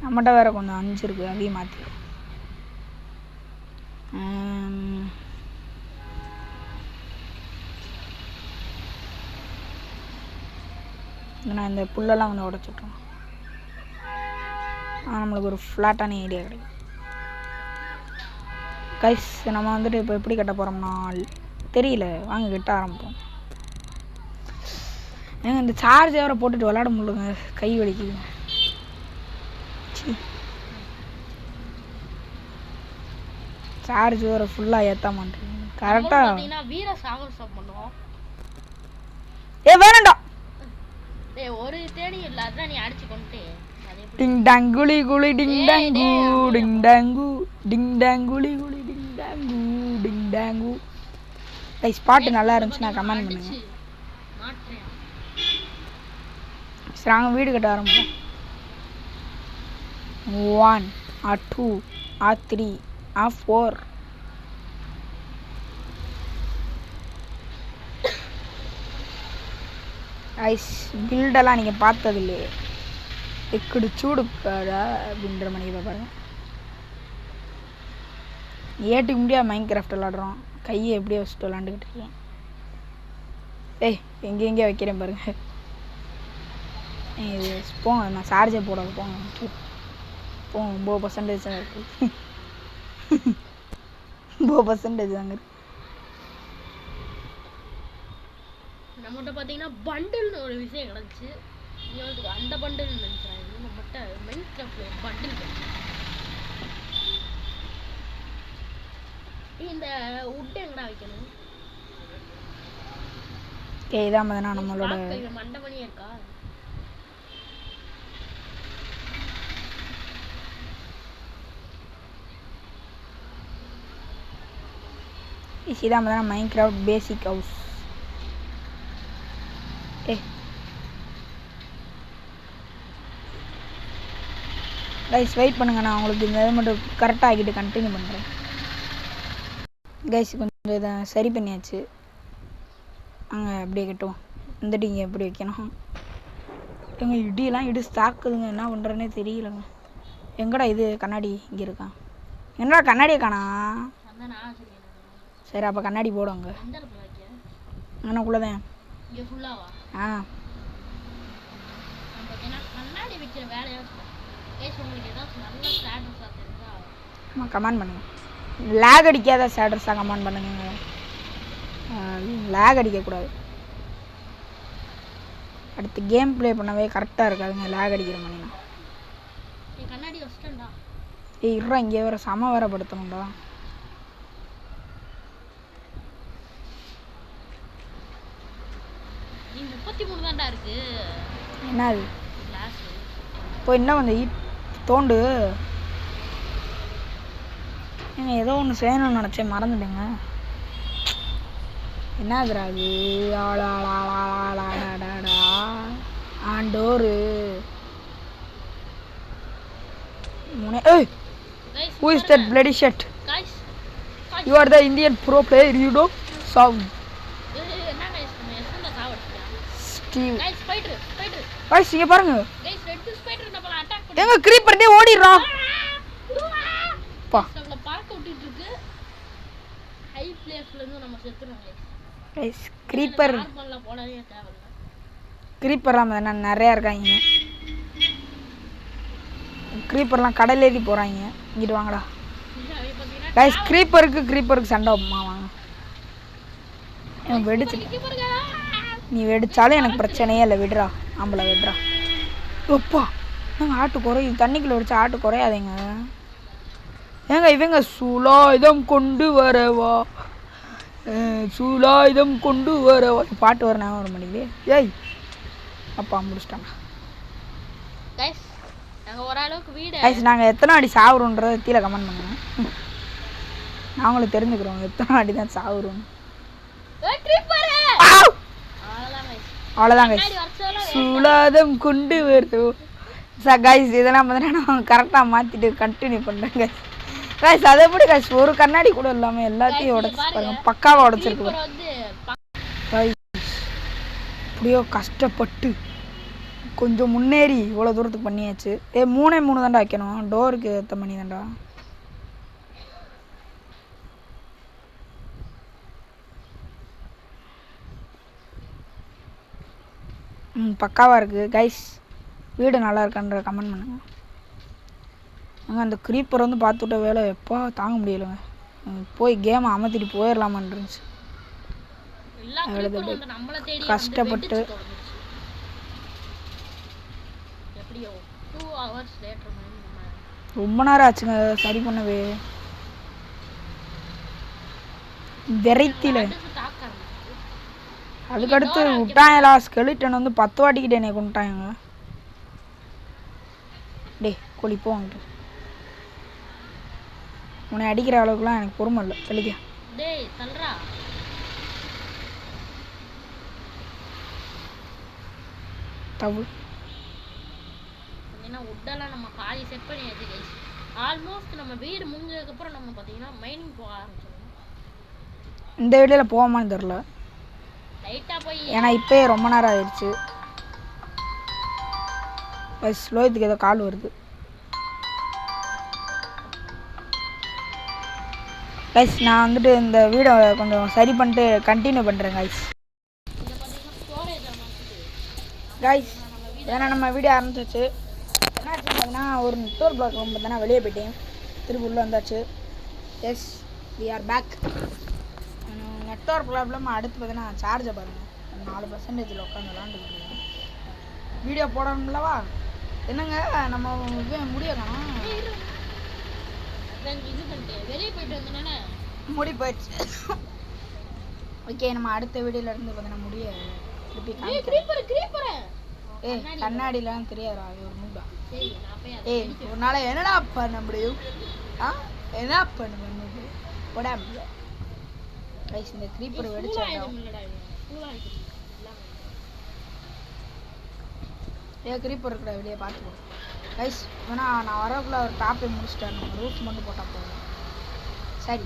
நம்மகிட்ட வேற கொஞ்சம் 5 இருக்குது. அதையும் மாற்றி நான் இந்த புல்லெல்லாம் வந்து உடச்சிட்டோம். நம்மளுக்கு ஒரு ஃப்ளாட்டான ஐடியா கிடைக்கும் கைஸ். நம்ம வந்துட்டு இப்போ எப்படி கட்ட போகிறோம்னா தெரியல. வாங்க கட்ட ஆரம்பிப்போம். ஏங்க இந்த சார்ஜ் வேறு போட்டுட்டு விளாட முடியலங்க. கை வலிக்குது. சார்ஜ் வேறு ஃபுல்லாக ஏற்ற மாட்டேங்க கரெக்டாக.
வீர சாகசம் பண்ணுவோம்.
வேணாண்டா
ஒரு தேடி இல்லை. அதான் நீ அடிச்சு கொண்டு அது எப்படி
டிங் டாங் குலி குலி டிங் டாங்கு டிங் டாங்கு டிங் டாங் குலி குலி டிங் டாங்கு டிங் டாங்கு. கைஸ் பாட்டு நல்லா இருந்துச்சுன்னா கமெண்ட் பண்ணுங்க.
அடிச்சு மாட்டுறேன்.
சரி நாங்கள் வீடு கட்ட ஆரம்பிப்போம். 1 or 2 or 3 or 4. ஐஸ் பில்டெல்லாம் நீங்கள் பார்த்தது இல்லையே, எக்கடு சூடுக்காடா அப்படின்ற மணிக்கு பாருங்க. ஏட்டுக்கு முடியாது மைண்ட் கிராஃப்ட் விளாடுறோம், கையை எப்படியே வச்சுட்டு விளாண்டுக்கிட்டு இருக்கேன். ஏய் எங்கேயே வைக்கிறேன் பாருங்க. இது போங்க, நான் சார்ஜே போடாது போங்க போங்க. 9% தான் இருக்குது. 9% தாங்க இருக்கு.
நம்மகிட்ட பார்த்தீங்கன்னா பண்டில்னு ஒரு விஷயம் கிடச்சி, இவனுக்கு அந்த பண்டில் நினைக்கிறேன். நம்மகிட்ட மைண்ட் கிராஃப்ட்ல ஒரு பண்டில் இந்த உட் எங்கடா வைக்கணும்?
இதான் பார்த்தீங்கன்னா நம்மளோட
மண்டபணியே இருக்கா?
இதான் பார்த்தீங்கன்னா மைண்ட் கிராஃப்ட் பேசிக் ஹவுஸ். கைஸ் வெயிட் பண்ணுங்க, நான் உங்களுக்கு இந்த இதை மட்டும் கரெக்டாக ஆகிட்டு கண்டினியூ பண்ணுறேன். கைஸ் கொஞ்சம் இதை சரி பண்ணியாச்சு. அங்கே அப்படியே கட்டுவோம். இந்த டிங்க எப்படி வைக்கணும்? எங்கள் இடியெல்லாம் இடி தாக்குதுங்க, என்ன பண்ணுறேன்னே தெரியலங்க. எங்கடா இது கண்ணாடி இங்கே இருக்கான்? என்னடா கண்ணாடியை காணா? சரி அப்போ கண்ணாடி போடுவாங்க அங்கனக்குள்ளதான். ஆ ஆமாம் கமெண்ட் பண்ணுங்க. லேக் அடிக்காத ஸ்டேட்டஸாக கமெண்ட் பண்ணுங்க. லேக் அடிக்கக்கூடாது. அடுத்து கேம் ப்ளே பண்ணவே கரெக்டாக இருக்காதுங்க லேக் அடிக்கிற மணினா. ஏய் இருறா, இங்கே வேறு சம வேற படுத்தணும்டா. என்ன அது இப்போ என்ன வந்து தோண்டு? ஏங்க ஏதோ ஒன்று செய்யணும்னு நினச்சேன், மறந்துட்டேங்க. என்னதுடா அது? ஆண்டோரு முனே. ஏய் who is that bloody shit? You are the Indian pro player, you know sound. Steve guys இங்க பாருங்க. எங்க creeper டே ஓடிறான். பா
நம்மள பார்க்க விட்டுட்டு இருக்கு. ஹை பிளேஸ்ல இருந்து நம்ம செத்துறோம்
guys. creeper
நார்மலா போடவே தேவையில்ல.
creeperலாம் நான் நிறைய இருக்காங்க. creeperலாம் கடல்ல ஏறி போறாங்க. இங்கிட்டு வாங்கடா guys. creeperக்கு சண்டை வைப்போமா? வாங்க. நீ வெடிச்சாலும் எனக்கு பிரச்சனையே இல்லை, விடுறா ஆம்பளை விடுறா. எப்பா நாங்கள் ஆட்டு குறையுது, தண்ணிக்குள்ளே வெடிச்சா ஆட்டு குறையாதேங்க. ஏங்க இவங்க சூலாயுதம் கொண்டு வரவா, சூலாயுதம் கொண்டு வரவா பாட்டு வர ஞாபகம் வர மாட்டேங்குது. ஏய் அப்பா முடிச்சிட்டாங்க. நாங்கள் எத்தனை அடி சாவுறோன்றதை கீழே கமெண்ட் பண்ணுங்க. நாங்களும் தெரிஞ்சுக்கிறோம் எத்தனை அடி தான் சாவுறோம். அவ்வளோதான் கைஸ், சூலாதம் கொண்டு வருவோம். சார் கைஸ் இதெல்லாம் பார்த்தீங்கன்னா நான் கரெக்டாக மாற்றிட்டு கண்டினியூ பண்ணுறேன் கைஸ். கைஸ் அதை எப்படி கைஸ் ஒரு கண்ணாடி கூட இல்லாமல் எல்லாத்தையும் உடச்சி பாருங்க, பக்காவாக உடச்சிருக்கு கைஸ். எப்படியோ கஷ்டப்பட்டு கொஞ்சம் முன்னேறி இவ்வளோ தூரத்துக்கு பண்ணியாச்சு. 3 தாண்டா வைக்கணும், டோருக்கு ஏற்ற மணி தாண்டா. பக்காவாக இருக்குது கைஸ். வீடு நல்லா இருக்கான்ற கமெண்ட் பண்ணுங்க. அங்கே அந்த க்ரீப்பர் வந்து பார்த்துட்ட வேலை எப்போ தாங்க முடியலைங்க. போய் கேமை அமர்த்திட்டு போயிடலாமான் இருந்துச்சு. கஷ்டப்பட்டு ரொம்ப நேரம் ஆச்சுங்க சரி பண்ணவே. வெரைட்டியில் அதுக்கடுத்து விட்டாங்களா ஸ்கெலிட்டன் வந்து 10 வாட்டிக்கிட்டே என்னை கொண்டுட்டாங்க. டேய் கோழி போ அங்கிட்டு. உன்னை அடிக்கிற அளவுக்குலாம் எனக்கு பொறுமை இல்லை சொல்லிக்க.
டேய் தல்றா.
தவு
ஏன்னா உட்டெல்லாம் நம்ம பாதி செட் பண்ணியாச்சு கைஸ். ஆல்மோஸ்ட் நம்ம வீடு முடிஞ்சதுக்கப்புறம் நம்ம பார்த்தீங்கன்னா மைனிங் போக ஆரம்பிச்சிடணும்.
இந்த வீடியோவில் போவோமான்னு தெரில,
லைட்டாக போய்
ஏன்னா இப்போயே ரொம்ப நேரம் ஆயிடுச்சு. ஸ்லோயத்துக்கு ஏதோ கால் வருது. கைஸ் நான் வந்துட்டு இந்த வீடை கொஞ்சம் சரி பண்ணிட்டு கண்டினியூ பண்ணுறேன் கைஸ்.
இங்கே பார்த்தீங்கன்னா ஸ்டோரேஜ் அமைச்சிட்டு
கைஸ் ஏன்னா நம்ம வீடியோ ஆரம்பிச்சாச்சு. என்னாச்சு பார்த்தீங்கன்னா ஒரு நெட்வொர்க் ப்ராப்ளம் பார்த்தீங்கன்னா வெளியே போயிட்டேன், திருப்பி உள்ளே வந்தாச்சு. Yes we are back. Network problem. அடுத்து பார்த்தீங்கன்னா சார்ஜை பாருங்கள் 4% உட்காந்து விளாண்டுக்கிட்டு வீடியோ போடணும்லவா. என்னங்க நம்ம முடிய காணோம்.
இது பண்ணிட்டு வெளியே போயிட்டு வந்தோன்னே
முடி போயிடுச்சு. ஓகே நம்ம அடுத்த வீடியோல இருந்து பார்த்தீங்கன்னா முடிய திருப்பி
கிரீப்பர்
கண்ணாடிலாம் தெரியாதா அது ஒரு மூடா.
சரி நான் போய்
ஒரு நாளை என்னடா பண்ண முடியும், என்ன பண்ண முடியும் உடம்பு. கைஸ் இந்த கிரீப்பர் வெடிச்சா கிரீப்பர் இருக்கிற வெளியே பார்த்துக்கோ கைஸ். ஏன்னா நான் வரக்குள்ள ஒரு டாப்பை முடிச்சிட்டாரு, நம்ம ரூஃப் மட்டும் போட்டால் போதும். சரி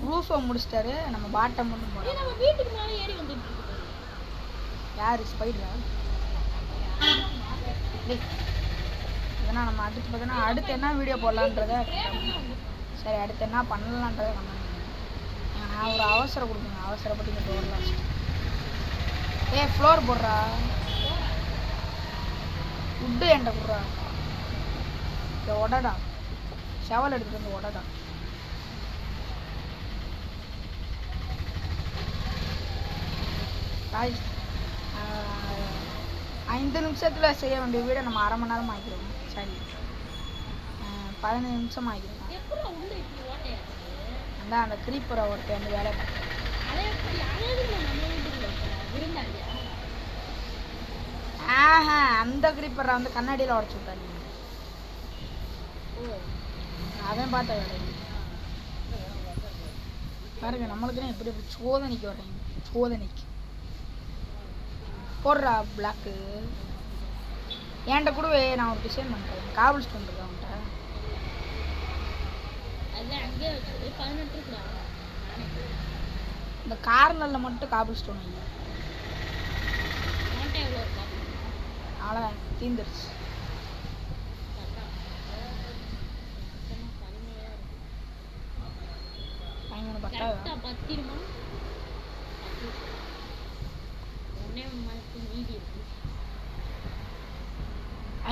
ரூஃபை முடிச்சிட்டாரு, நம்ம பாட்டம் மட்டும் போட்டோம்.
நம்ம வீட்டுக்கு மேலே ஏறி வந்துட்டு இருக்கு.
யார் ஸ்பைடரா? ஏன்னா நம்ம அடுத்து பார்த்தோன்னா அடுத்து என்ன வீடியோ போடலான்றத, சரி அடுத்து என்ன பண்ணலான்றதை நம்ம நான் ஒரு அவசரம் கொடுக்குங்க, அவசரப்பட்டு இங்கே போடலாம். ஃப்ளோர் போடுறா, உட்டு என்கிட்ட கொடுறா. இந்த உடடா செவல் எடுத்துட்டு வந்து உடடா. காய்ஸ் 5 நிமிஷத்தில் செய்ய வேண்டிய வீடை நம்ம அரை மணி நேரம் ஆக்கிடுவோம். சரி 15 நிமிஷம் ஆக்கிடுவோம். அந்த கிரீப்பரை ஒருத்தர் வந்து வேலை பார்க்குறேன். அந்த கிரீப்பரை வந்து கண்ணாடியில் உடச்சு விட்டாங்க. அவன் பார்த்த வேலை பாருங்க. நம்மளுக்குன்னு எப்படி எப்படி சோதனைக்கு வர்றீங்க, சோதனைக்கு போடுறா பிளாக்கு. என்கிட்ட கூட நான் ஒரு டிசைன் பண்ணுறேன். காவல் ஸ்டோன் இருக்கா அவன்கிட்ட? இந்த கார்னரில் மட்டும் காபிள் ஸ்டோன் இல்லை, அவ்வளோ தீந்துருச்சு.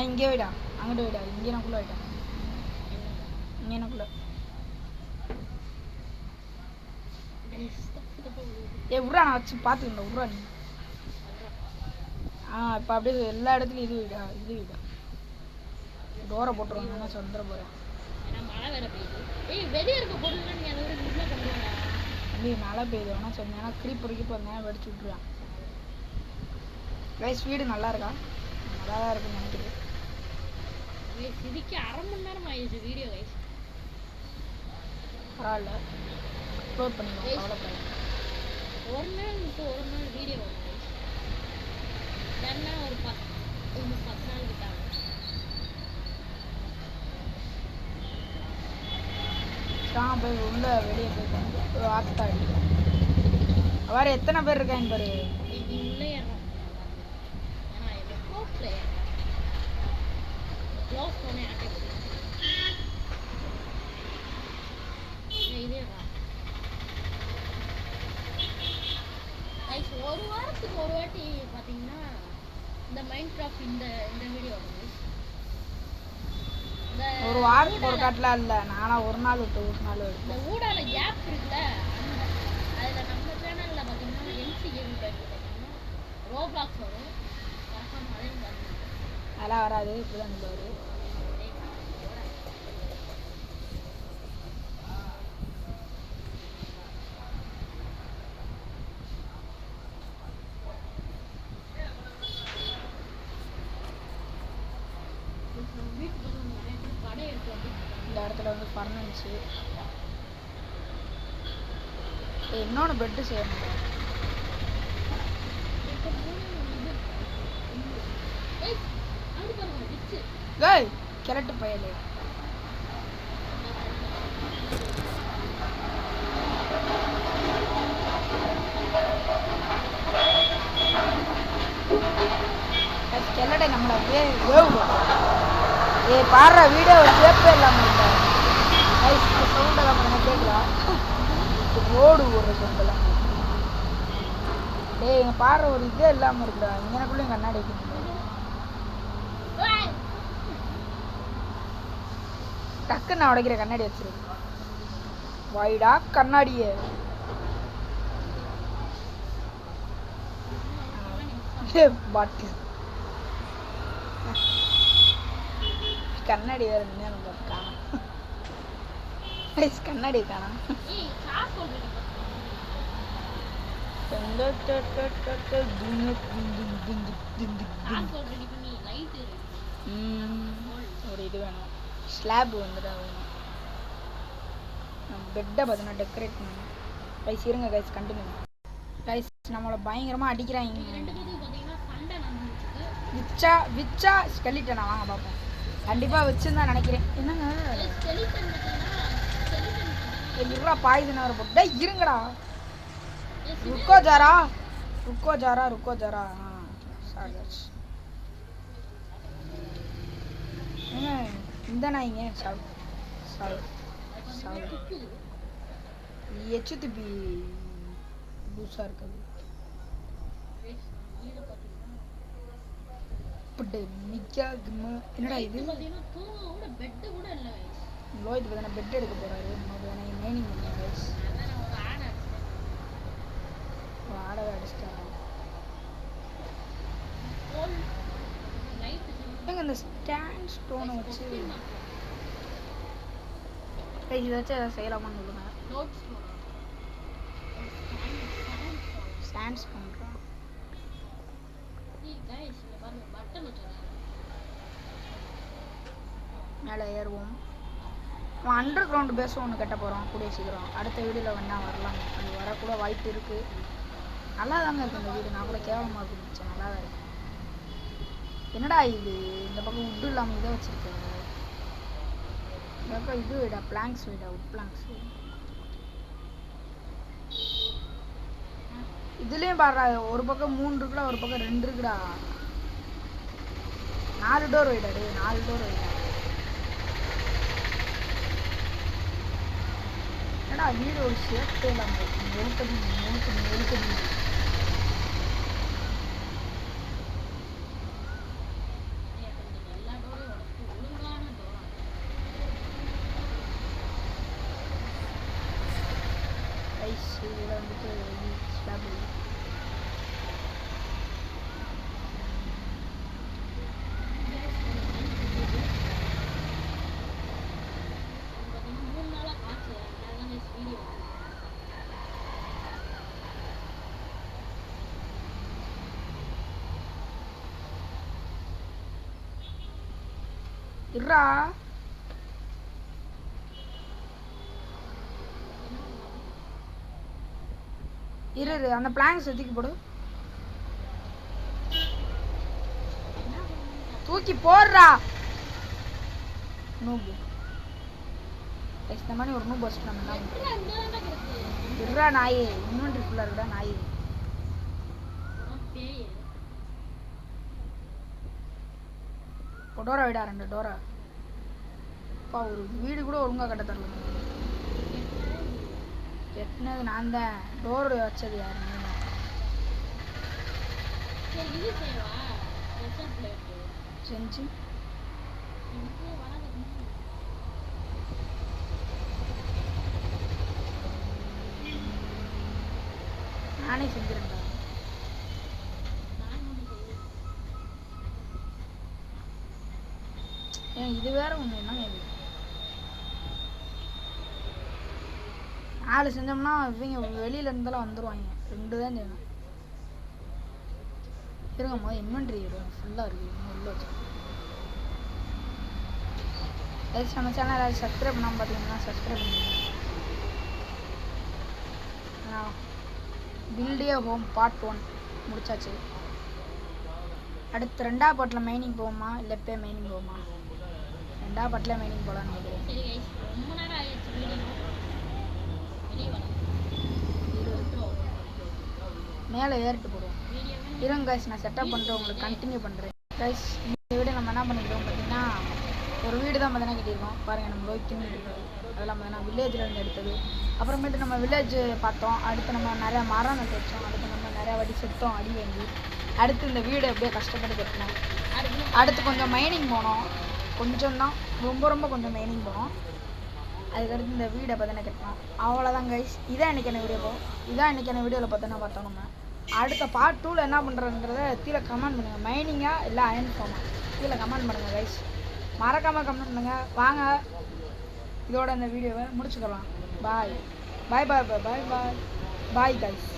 இங்கே விடா, அங்கிட்ட விடா, இங்கே எனக்குள்ள விடா, இங்கே எனக்குள்ள. விட்றா நான் வச்சு பார்த்துக்கணும், விட்றா நீ. இப்போ அப்படியே எல்லா இடத்துலையும் இது விடா, இது விடா. டோரை போட்டுருவாங்க, என்ன சொல்ற போகிறேன்.
மழை வேற பெய்யுது. வெளியே இருக்க பொருள் நீ அதை விட உள்ள கொண்டு வர.
அப்படி மழை பெய்யுது வேணா சொன்னேன். ஏன்னா கிரீப்பர் வந்தேன் வெடிச்சு விட்ருவான். கைஸ் வீடு நல்லா இருக்கா? நல்லா தான் இருக்குன்னு நினைக்கிறேன்.
இதுக்கு அரை மணி நேரம் ஆயிடுச்சு வீடியோ கைஸ்.
பரவாயில்ல அப்லோட் பண்ணிடுவோம், கவலைப்படாது.
ஒரு நாள் வீடியோ வரும் கைஸ். இல்லைன்னா ஒரு 10 நாள் கிட்ட ஆகும்.
போய் உள்ள வெளியே போய் ஆத்தாடி வேறு எத்தனை பேர் இருக்காங்க பாரு.
உள்ளே ஏறோம். ஏன்னா இது க்ளோஸ்ல ஏறோம். க்ளோஸ் பண்ணி ஆட்டே இதே கைஸ். ஒரு வாரத்துக்கு ஒரு வாட்டி பார்த்தீங்கன்னா இந்த மைன்கிராஃப்ட் இந்த வீடியோ வருது.
ஒரு வாரத்துக்கு ஒரு காட்டலாம் இல்லை, நானும் ஒரு நாள் விட்டு ஒரு நாள் விட்டு.
இந்த ஊடால கேப் இருக்குல்ல, அதில் நம்ம சேனலில் பார்த்தீங்கன்னா எம்சி கேமிங் பார்த்தீங்கன்னா ரோப்ளாக்ஸ் வரும். மறக்காம அதையும் பாருங்க.
அதெல்லாம் வராது, இப்படி தான் வரும்.
வீட்டுக்கு
ஆயிடுச்சு. இன்னொன்று பெட்டு செய்யணும். ஏய் கிழட்டு பயலே. கிழடை நம்மளை அப்படியே வேவுடும். பாடுற வீடியோ கேட்பே இல்லாமல் சவுண்டெல்லாம் பண்ண கேட்கலாம். ரோடு ஒரு சவுண்டெல்லாம் எங்க பாடுற ஒரு இதே இல்லாமல் இருக்குடா. இங்கனக்குள்ள கண்ணாடி வைக்கணும். டக்குன்னு நான் உடைக்கிற கண்ணாடி வச்சிருக்கு. வாயிடா கண்ணாடியே. பாட்டு கண்ணாடி வேற நம்ம காணும். கண்ணாடி காணும். ஒரு இது வேணும். ஸ்லாப் வந்துட்டு வேணும். நம்ம பெட்டை பார்த்தீங்கன்னா டெக்கரேட் பண்ணணும். கைஸ் இருங்க கைஸ் கண்டினியூ. கைஸ் நம்மளை பயங்கரமாக அடிக்கிறாங்க. விச்சா ஸ்கெலிட்டனா வாங்க பார்ப்போம். கண்டிப்பாக வச்சுன்னு நினைக்கிறேன். என்னங்க இருடா பாய்துன்னு வர போட்டு இருங்கடா. ருக்கோ ஜாரா இந்த நாய்ங்க எச்சுத்துப்பி பூசா இருக்குது. என்னடா இது லோஹித் பார்த்தா பெட் எடுக்க போறாரு. மைனிங் ஆடவே அடிச்சிட்டாங்க. இந்த ஸ்டாண்ட் ஸ்டோனை வச்சு இதை வச்சு எதாவது செய்யலாமான்னு சொல்லுங்க. ஸ்டாண்ட் ஸ்டோன் மேலே ஏறுவோம். அண்டர் கிரவுண்ட் பேஸும் ஒன்று கட்ட போகிறோம் கூடிய சீக்கிரம். அடுத்த வீடியோவில் வேணால் வரலாம். அது வரக்கூட வாய்ப்பு இருக்குது. நல்லா தாங்க இருக்குது இந்த வீடு. நான் கூட கேவலமாக இருக்குச்சு. நல்லா தான் இருக்கு. என்னடா இது இந்த பக்கம் உட்டு இல்லாமல் இதை வச்சுருக்கேன். இந்த பக்கம் இது வீடா பிளாங்க்ஸ் வீடா உட் பிளாங்க்ஸ். இதுலேயும் பாடுறா ஒரு பக்கம் 3 இருக்குடா ஒரு பக்கம் 2 இருக்குடா. 4 டோர் வைடா. 4 டோர் வைடா. என்னடா வீடு ஒரு ஷேப்பே இல்லாமல் இருக்கு. எழுக்கடி இதில் வந்துட்டு ஸ்லாப் இருடா. இரு அந்த பிளாங்க்ஸ் தூக்கி போடு. தூக்கி போடுறா. நூபு இந்த மாதிரி ஒரு நூபு வச்சுட்டு நம்ம என்ன பண்ணுறோம். இருடா நாயே. இன்வென்ட்ரி ஃபுல்லாக இருக்குடா நாயே. டோரா விடா 2 டோரா. அப்பா ஒரு வீடு கூட ஒழுங்காக கட்ட தரல. கெட்டினது நான் தான். டோர் வச்சது யாரு? செஞ்சு நானே செஞ்சிருந்தேன். இது வேற ஒன்று என்ன இது 4 செஞ்சோம்னா இவங்க வெளியில இருந்தாலும் வந்துடுவாங்க. 2 தான் செய்யணும். இருங்க போது இன்வென்ட்ரி ஃபுல்லாக இருக்குது. இன்னும் உள்ள வச்சு கைஸ் நம்ம சேனலை சப்ஸ்கிரைப் பண்ணாமல் பார்த்தீங்கன்னா சப்ஸ்கிரைப் பண்ணுங்க. பில்டே ஹோம் பார்ட் 1 முடிச்சாச்சு. அடுத்து 2ஆவது பாட்டில் மைனிங் போவோமா இல்லை இப்போ மைனிங் போவோமா? 2ஆவது பாட்டில் மைனிங் போகலான்னு நினைக்கிறேன்.
சரி கைஸ், ரொம்ப நேரம் ஆயிடுச்சு வீடியோ. வெளியே வரலாம்.
மேலே ஏறிட்டு போடுவோம்.
வீடியோவே
இருங்க கைஸ், நான் செட்டப் பண்ணுறேன், உங்களுக்கு கண்டினியூ பண்ணுறேன். கைஸ் இந்த வீடு நம்ம என்ன பண்ணிக்கிறோம் பார்த்தீங்கன்னா, ஒரு வீடு தான் பார்த்தீங்கன்னா கட்டியிருக்கோம். பாருங்கள் நம்ம போய் தின்னு இருக்குது. அதெல்லாம் பார்த்தீங்கன்னா வில்லேஜில் இருந்து எடுத்தது. அப்புறமேட்டு நம்ம வில்லேஜ் பார்த்தோம். அடுத்து நம்ம நிறையா மரம் நட்டு வச்சோம். அடுத்து நம்ம நிறையா வாட்டி செத்தோம் அடி வாங்கி. அடுத்து இந்த வீடு எப்படியோ கஷ்டப்பட்டு கட்டணும். அடுத்து கொஞ்சம் மைனிங் போனோம். கொஞ்சம் தான், ரொம்ப கொஞ்சம் மைனிங் போனோம். அதுக்கடுத்து இந்த வீடை பார்த்தோன்னா கட்டணும். அவ்வளோதான் கைஸ். இதான் இன்றைக்கான வீடியோ. இதான் இன்றைக்கான வீடியோவில் பார்த்தோம் நம்ம. அடுத்த பார்ட் 2ல் என்ன பண்ணுறதுங்கிறத கீழே கமெண்ட் பண்ணுங்கள். மைனிங்கா இல்லை அயன் ஃபார்மா கீழே கமெண்ட் பண்ணுங்கள் கைஸ். மறக்காமல் கமெண்ட் பண்ணுங்கள். வாங்க இதோட இந்த வீடியோவை முடிச்சுக்கலாம். பாய் பாய் பாய் பாய் பாய் பாய் பாய் கைஸ்.